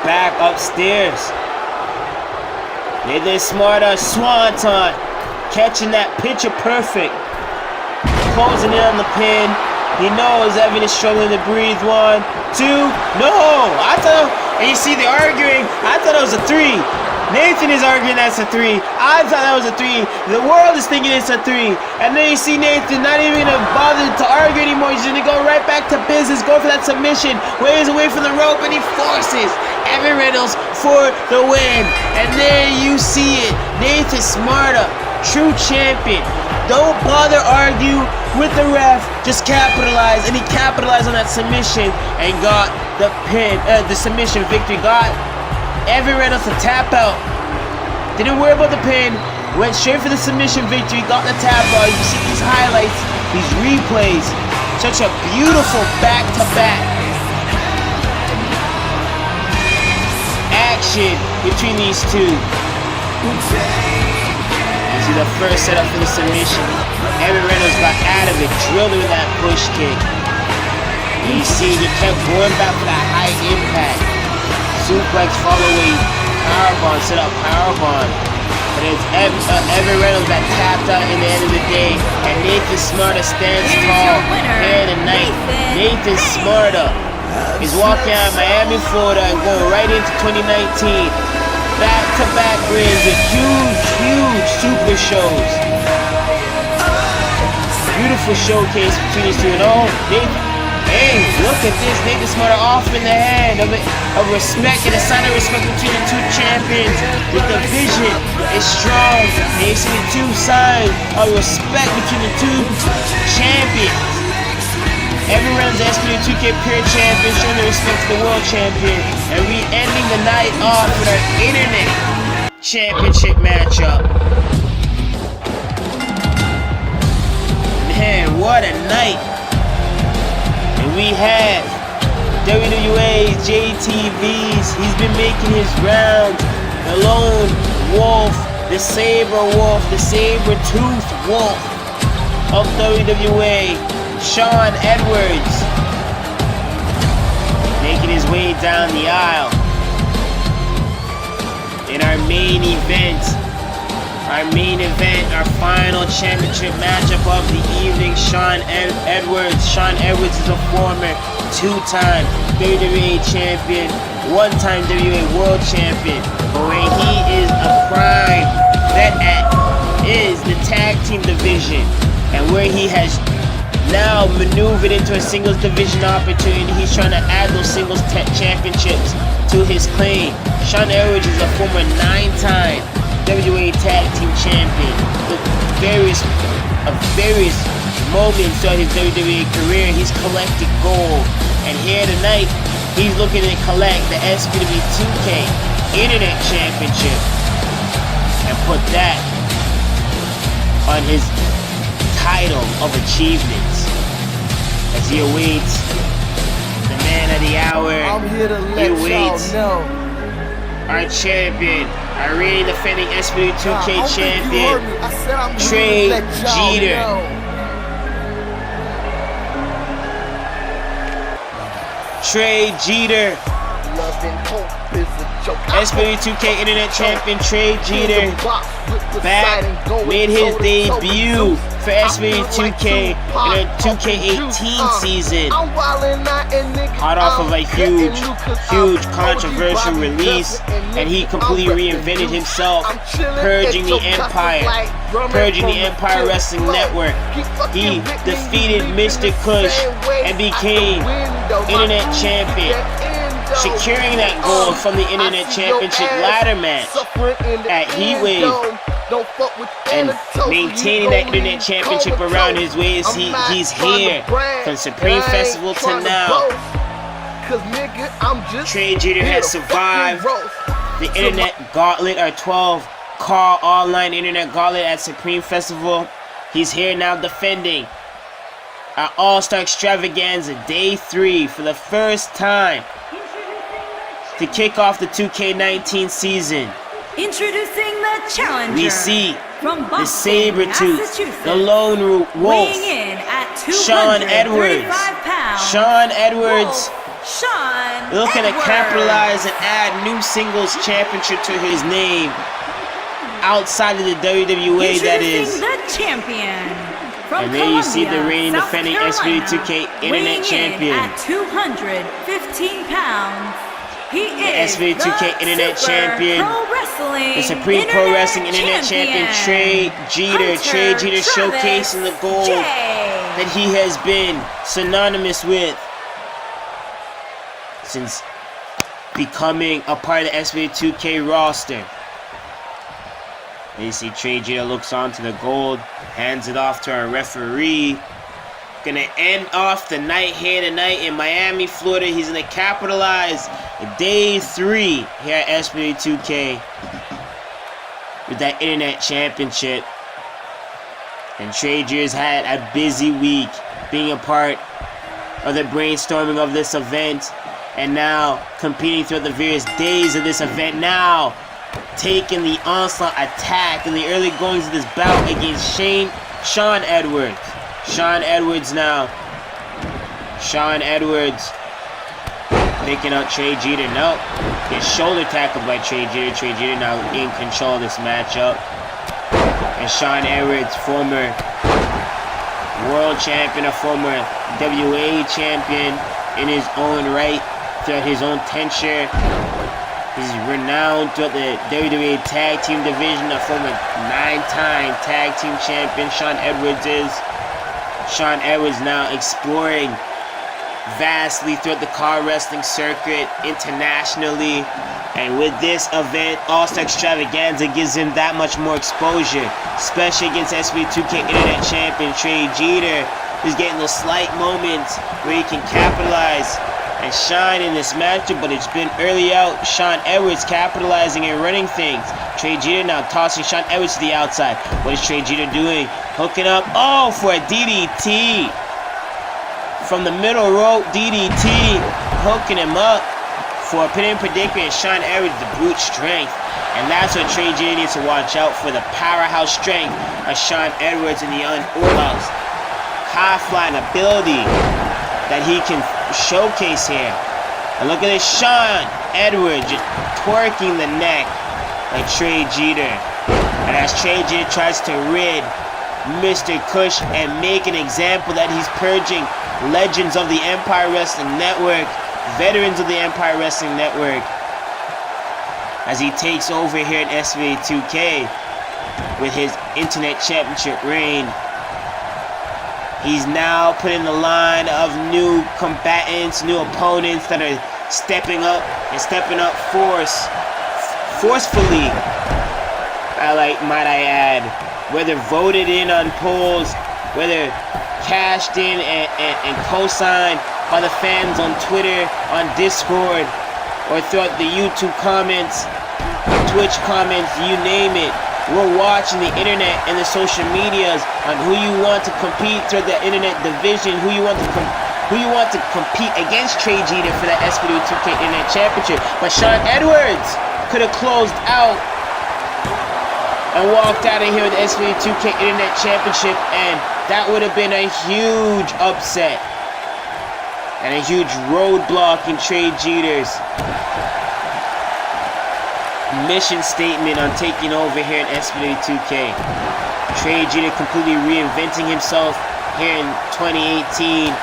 Back upstairs. Nathan Smarter, Swanton. Catching that picture perfect. Closing in on the pin. He knows Evan is struggling to breathe. 1, 2, no! And you see the arguing. I thought it was a 3. Nathan is arguing that's a 3. I thought that was a 3. The world is thinking it's a 3. And then you see Nathan not even gonna bother to argue anymore. He's gonna go right back to business, go for that submission, waves away from the rope, and he forces Evan Reynolds for the win. And there you see it. Nathan Smarter, true champion. Don't bother argue with the ref, just capitalize. And he capitalized on that submission and got the pin, the submission victory. Got Evan Reynolds to tap out. Didn't worry about the pin. Went straight for the submission victory. Got the tap out. You see these highlights, these replays. Such a beautiful back-to-back action between these two. You see the first setup for the submission. Evan Reynolds got out of it, drilled him with that push kick. And you see he kept going back for that high impact. Suplex, follow away, powerbomb, set up powerbomb. But it's Evan Reynolds that tapped out in the end of the day. And Nathan Smarter stands tall here tonight. Nathan Smarter is walking out of Miami, Florida and going right into 2019. Back-to-back wins with huge super shows. Beautiful showcase between these two. And oh, hey, look at this. Nathan Smarter off in the hand of respect and a sign of respect between the two champions. The division is strong. And you see the two signs of respect between the two champions. Evan Reynolds, SPW2K Pure Champion, showing the respect to the World Champion. And we ending the night off with our Internet Championship matchup. Man, what a night. And we have WWA, JTVs. He's been making his rounds. The Lone Wolf, the Saber Wolf, the Saber-Toothed Wolf of WWA. Shaine Edwards making his way down the aisle. In our main event, our final championship matchup of the evening, Shaine Edwards. Shaine Edwards is a former 2-time WWA champion, 1-time WWA world champion. But where he is a prime vet at is the tag team division, and where he has now maneuvered into a singles division opportunity. He's trying to add those singles championships to his claim. Shaine Edwards is a former 9-time WWA Tag Team Champion with various moments throughout his WWE career. He's collected gold, and here tonight he's looking to collect the SPW2K Internet Championship and put that on his title of achievements as he awaits the man of the hour. I'm here to He let awaits y'all know. our champion, our reigning defending SPW2K champion, I said I'm Trey here to let y'all Jeter. know. Trey Jeter, Love and hope is a joke. SPW2K Internet Champion Trey Jeter, back, made his debut for SPW2K in a 2K18 season. Hot off of a huge controversial release, and he completely reinvented himself, purging the Empire Wrestling Network. He defeated Mr. Kush and became Internet Champion, securing that gold from the Internet Championship ladder match at Heatwave, and maintaining that Internet Championship around his waist. He's here from Supreme Festival to now. Trey Jeter has survived the Internet Gauntlet, our 12-car online Internet Gauntlet at Supreme Festival. He's here now defending our All-Star Extravaganza Day 3 for the first time to kick off the 2K19 season. Introducing the challenger. We see from the Boston, Saber-Tooth, the Lone Wolf, weighing in at Shaine Edwards. 235 pounds. Shaine Edwards Shaine looking to Edwards. capitalize and add new singles championship to his name outside of the WWA, that is. Introducing the champion. From And then you see the Columbia, reigning South defending Carolina, SPW2K Internet weighing Champion. in at 215 pounds. He is SPW2K the Internet Super Champion, Pro Wrestling the Supreme Pro Wrestling Internet Champion, Trey Jeter. Trey Jeter showcasing the gold that he has been synonymous with since becoming a part of the SPW2K roster. And you see Trey Jeter looks on to the gold, hands it off to our referee. Gonna end off the night here tonight in Miami, Florida. He's gonna capitalize Day 3 here at SPW2K with that Internet Championship. And Trey Jeter's had a busy week being a part of the brainstorming of this event, and now competing throughout the various days of this event. Now taking the onslaught attack in the early goings of this bout against Shaine Edwards. Shaine Edwards now. Shaine Edwards picking up Trey Jeter. No, gets shoulder tackled by Trey Jeter. Trey Jeter now in control of this matchup. And Shaine Edwards, former world champion, a former WWA champion in his own right throughout his own tenure. He's renowned throughout the WWA Tag Team Division, a former 9-time Tag Team Champion. Shaine Edwards is. Shaine Edwards now exploring vastly throughout the car wrestling circuit internationally. And with this event, All-Star Extravaganza gives him that much more exposure, especially against SPW2K Internet Champion Trey Jeter, who's getting those slight moments where he can capitalize and shine in this matchup, but it's been early out. Shaine Edwards capitalizing and running things. Trey Jeter now tossing Shaine Edwards to the outside. What is Trey Jeter doing? Hooking up, oh, for a DDT. From the middle rope, DDT, hooking him up for a pin predicament. Shaine Edwards, the brute strength. And that's what Trey Jeter needs to watch out for, the powerhouse strength of Shaine Edwards and the unorthodox high-flying ability that he can showcase here. And look at this, Shaine Edwards just twerking the neck like Trey Jeter. And as Trey Jeter tries to rid Mr. Kush and make an example that he's purging legends of the Empire Wrestling Network, veterans of the Empire Wrestling Network, as he takes over here at SPW2K with his Internet Championship reign. He's now put in the line of new combatants, new opponents that are stepping up and stepping up forcefully might I add, whether voted in on polls, whether cashed in and co-signed by the fans on Twitter, on Discord, or throughout the YouTube comments, Twitch comments, you name it. We're watching the internet and the social medias on who you want to compete through the internet division, who you want to compete against Trey Jeter for the SPW2K Internet Championship. But Shaine Edwards could have closed out and walked out of here with the SPW2K Internet Championship, and that would have been a huge upset and a huge roadblock in Trey Jeter's mission statement on taking over here in SPW2K. Trey Jeter completely reinventing himself here in 2018.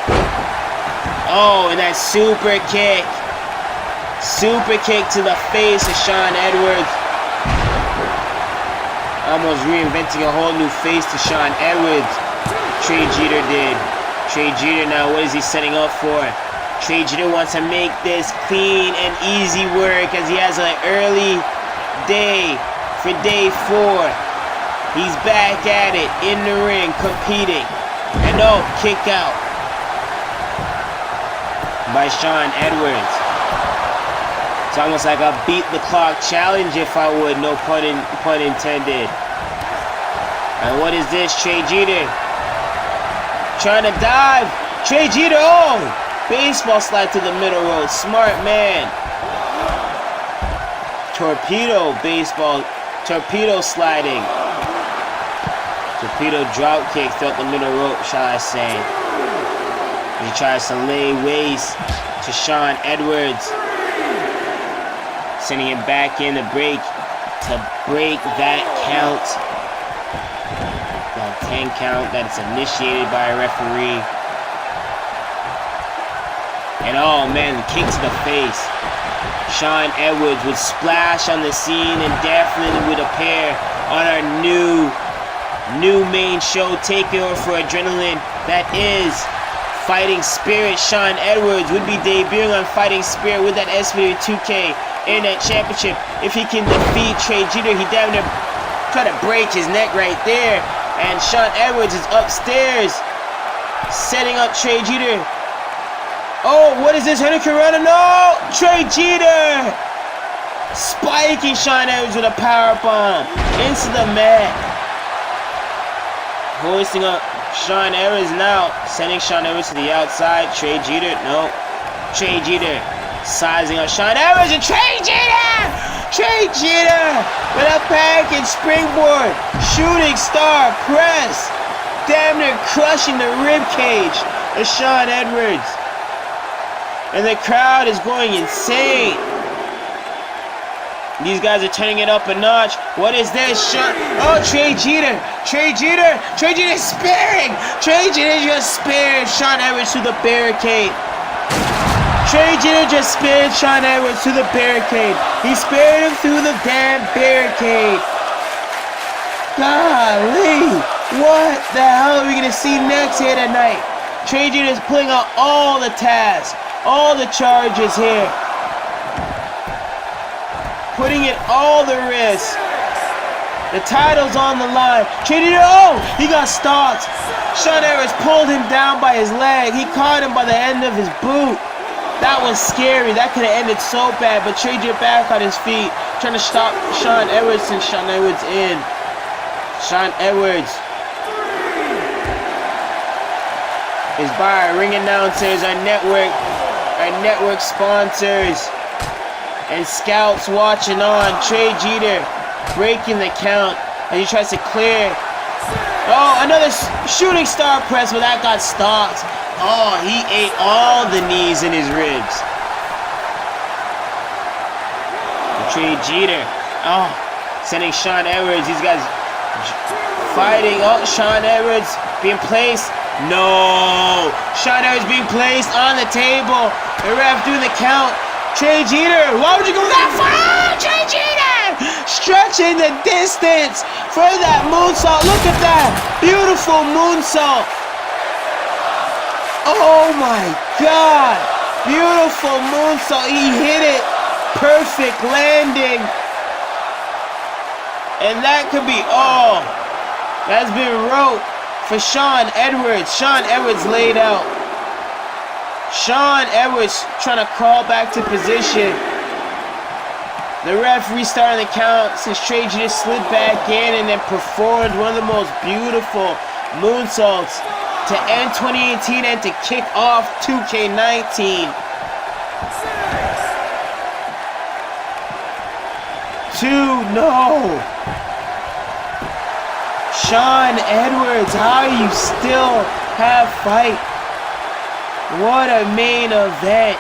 Oh, and that super kick to the face of Shaine Edwards. Almost reinventing a whole new face to Shaine Edwards. Trey Jeter did. Trey Jeter now, what is he setting up for? Trey Jeter wants to make this clean and easy work as he has an early day for day 4. He's back at it in the ring, competing. And oh, kick out by Shaine Edwards. It's almost like a beat the clock challenge, if I would, no pun intended. And what is this? Trey Jeter trying to dive. Trey Jeter, oh! Baseball slide to the middle road. Smart man. Torpedo sliding. Torpedo drop kick throughout the middle rope, shall I say. He tries to lay waste to Shaine Edwards. Sending him back in to break that count. That 10 count that is initiated by a referee. And oh man, the kick to the face. Shaine Edwards would splash on the scene and definitely would appear on our new main show, TAKEOVER for Adrenaline. That is Fighting Spirit. Shaine Edwards would be debuting on Fighting Spirit with that SPW2K Internet Championship. If he can defeat Trey Jeter, he damn near try to break his neck right there. And Shaine Edwards is upstairs, setting up Trey Jeter. Oh, what is this? Hurricane Runner? No! Trey Jeter! Spiking Shaine Edwards with a powerbomb into the mat. Hoisting up Shaine Edwards now, sending Shaine Edwards to the outside. Trey Jeter, no. Trey Jeter sizing up Shaine Edwards, and Trey Jeter! Trey Jeter with a package springboard, shooting star press, damn near crushing the rib cage of Shaine Edwards. And the crowd is going insane. These guys are turning it up a notch. What is this? Oh, Trey Jeter spearing. Trey Jeter just speared Shaine Edwards to the barricade. Trey Jeter just speared Shaine Edwards to the barricade. He speared him through the damn barricade. Golly, what the hell are we gonna see next here tonight? Trey Jeter is pulling out all the tasks, all the charges here. Putting it all the risk. The title's on the line. Trey Jeter, oh, he got stopped. Shaine Edwards pulled him down by his leg. He caught him by the end of his boot. That was scary. That could have ended so bad. But Trey Jeter back on his feet, trying to stop Shaine Edwards, and Shaine Edwards in. Shaine Edwards is by our ring announcers, our network sponsors, and scouts watching on. Trey Jeter breaking the count as he tries to clear. Oh, another shooting star press, but that got stopped. Oh, he ate all the knees in his ribs. Trey Jeter, oh, sending Shaine Edwards. These guys fighting. Oh, Shaine Edwards being placed. No, Shaine Edwards being placed on the table. The ref doing the count. Trey Jeter, why would you go that far? Oh, Trey Jeter stretching the distance for that moonsault. Look at that beautiful moonsault. Oh my God, beautiful moonsault. He hit it, perfect landing. And that could be all that's been wrote for Shaine Edwards. Shaine Edwards laid out. Shaine Edwards trying to crawl back to position. The ref restarting the count since Trey just slid back in and then performed one of the most beautiful moonsaults to end 2018 and to kick off 2K19. 2, no. Shaine Edwards, how you still have fight. What a main event.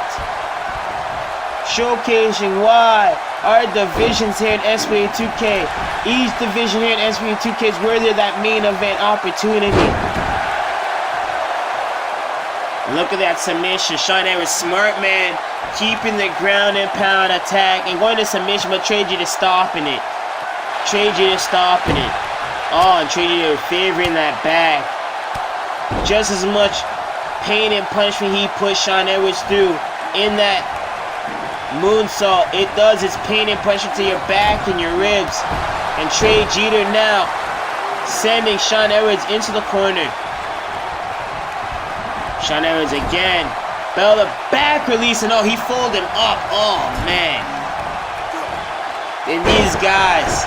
Showcasing why our divisions here in SPW2K, each division here in SPW2K is worthy of that main event opportunity. Look at that submission. Shaine Edwards, smart man, keeping the ground and pound attack and going to submission, but Trey Jeter stopping it. Trey Jeter stopping it. Oh, and Trey Jeter favoring that back. Just as much pain and punishment he put Shaine Edwards through in that moonsault, it does its pain and punishment to your back and your ribs. And Trey Jeter now sending Shaine Edwards into the corner. Shaine Edwards again. Bell the back release, and oh, he folded him up. Oh, man. And these guys,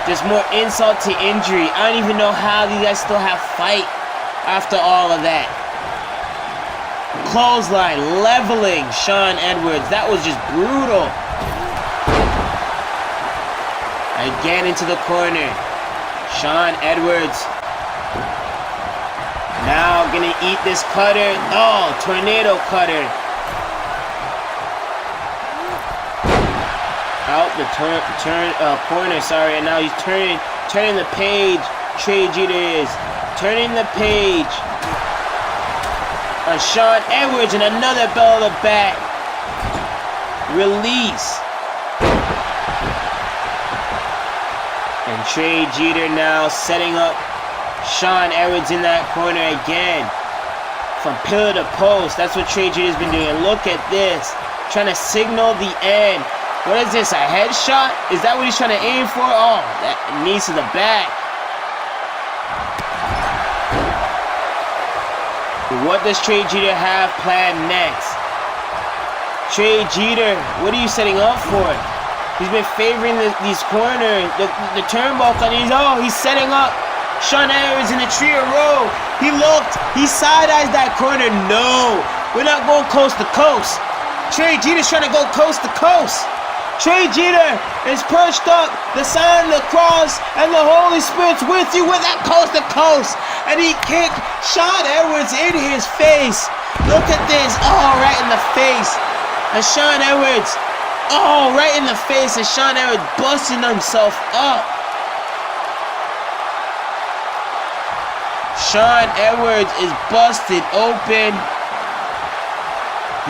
there's more insult to injury. I don't even know how these guys still have fight after all of that. Clothesline, leveling Shaine Edwards. That was just brutal. Again into the corner. Shaine Edwards. Now gonna eat this cutter. Oh, tornado cutter. Out the corner, sorry, and now he's turning the page. Trey Jeter is turning the page. Shaine Edwards and another bell of the back. Release. And Trey Jeter now setting up Shaine Edwards in that corner again. From pillar to post. That's what Trey Jeter's been doing. Look at this. Trying to signal the end. What is this? A headshot? Is that what he's trying to aim for? Oh, that knees to the back. What does Trey Jeter have planned next? Trey Jeter, what are you setting up for? He's been favoring these corners, the turnbuckle, and he's setting up Shaine Edwards in the trio row. He looked, he side-eyes that corner. No, we're not going coast to coast. Trey Jeter's trying to go coast to coast. Trey Jeter is perched up, the sign of the cross, and the Holy Spirit's with you with that coast to coast. And he kicked Shaine Edwards in his face. Look at this. Oh, right in the face. And Shaine Edwards. Oh, right in the face. And Shaine Edwards busting himself up. Shaine Edwards is busted open.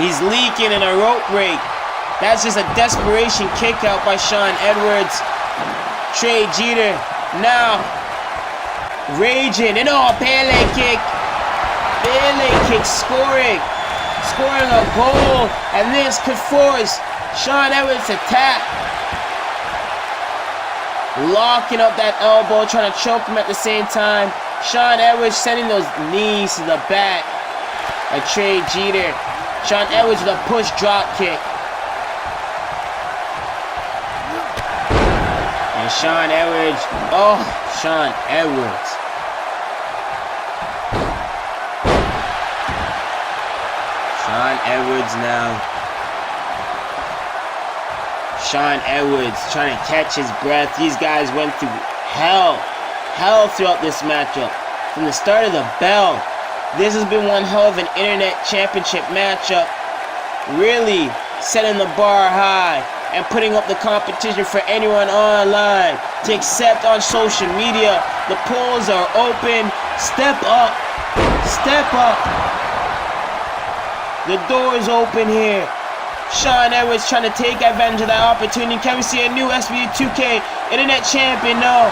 He's leaking in a rope break. That's just a desperation kick out by Shaine Edwards. Trey Jeter now raging. And oh, Pele kick. Pele kick scoring a goal. And this could force Shaine Edwards to tap. Locking up that elbow, trying to choke him at the same time. Shaine Edwards sending those knees to the back of Trey Jeter. Shaine Edwards with a push drop kick. And Shaine Edwards. Oh, Shaine Edwards. Shaine Edwards now. Shaine Edwards trying to catch his breath. These guys went through hell throughout this matchup. From the start of the bell, this has been one hell of an Internet Championship matchup. Really setting the bar high and putting up the competition for anyone online to accept on social media. The polls are open. Step up. Step up. The door is open here. Shaine Edwards trying to take advantage of that opportunity. Can we see a new SPW2K Internet Champion? No.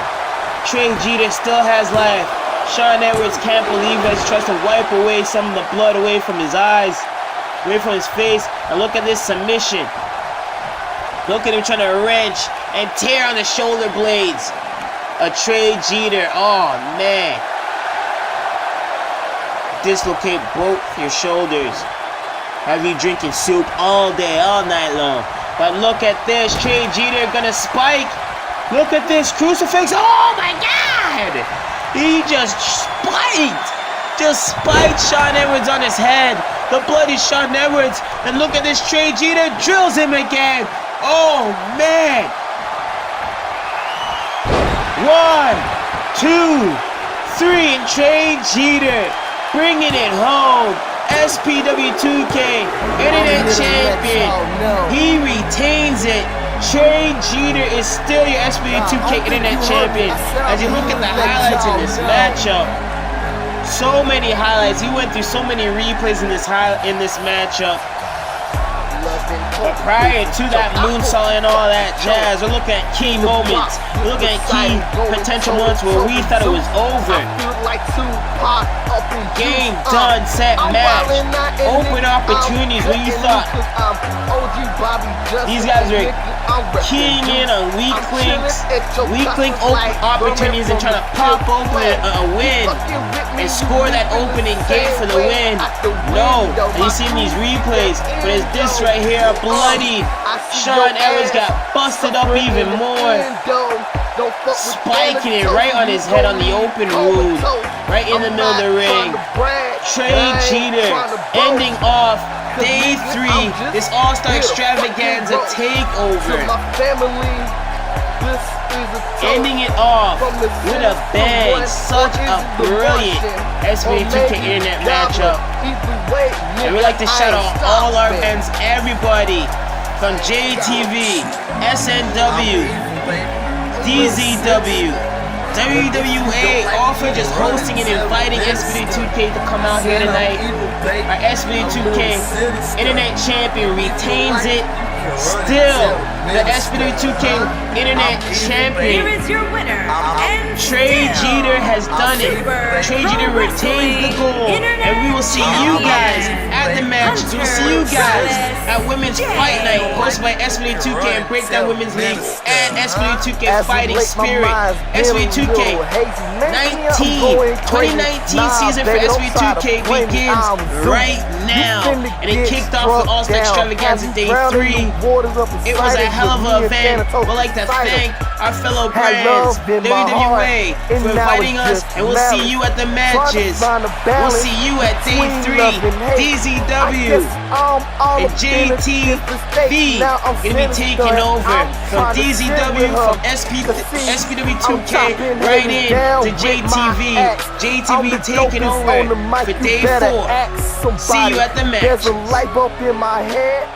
Trey Jeter still has life. Shaine Edwards can't believe it. He's trying to wipe away some of the blood away from his eyes, away from his face. And look at this submission. Look at him trying to wrench and tear on the shoulder blades. a Trey Jeter. Oh, man. Dislocate both your shoulders. Have you drinking soup all day, all night long. But look at this. Trey Jeter gonna spike. Look at this crucifix. Oh, my God. He just spiked. Just spiked Shaine Edwards on his head. The bloody Shaine Edwards. And look at this. Trey Jeter drills him again. Oh, man. 1, 2, 3. And Trey Jeter bringing it home. SPW2K Internet Champion. He retains it. Trey Jeter is still your SPW2K Internet Champion. As you look at the highlights in this matchup, so many highlights. He went through so many replays in this matchup. But prior to that moonsault and all that jazz, we're looking at key moments. We're looking at key potential moments where we thought it was over. Game done, set, match. Open opportunities where you thought these guys were keying in on weak links, open opportunities and trying to pop open a win and score that opening gate for the win. No, and you see these replays, but it's this right here, bloody Shaine Edwards got busted up even more, spiking it right on his head on the open wound, right in the middle of the ring. Trey Jeter ending off Day 3, this All-Star Extravaganza takeover. Ending it off with a bang. Such a brilliant SPW2K Internet matchup. And we'd like to shout out all our fans, everybody from JTV, SNW, DZW, WWA, all for just hosting and inviting SPW2K to come out here tonight. Our SPW2K Internet Champion retains it. Still, the SPW2K Internet Champion. Here is your winner. And Trey Jeter has done it. Trey Jeter retains the gold. And we will see you guys at the matches. We'll see you guys at Women's Fight Night, hosted by SPW2K and Breakdown Women's League and SPW2K Fighting Spirit. SPW2K 2019 season for SPW2K begins right now. And it kicked off the All-Star Extravaganza Day 3. It was a hell of an event. We'd like to thank our fellow brands, WWA, for inviting us, and we'll see you at the matches. We'll see you at Day 3, DZW, and JTV gonna be taking over from DZW, from SPW2K, right in to JTV. JTV taking over for Day 4. See you at the match. There's a light bulb in my head.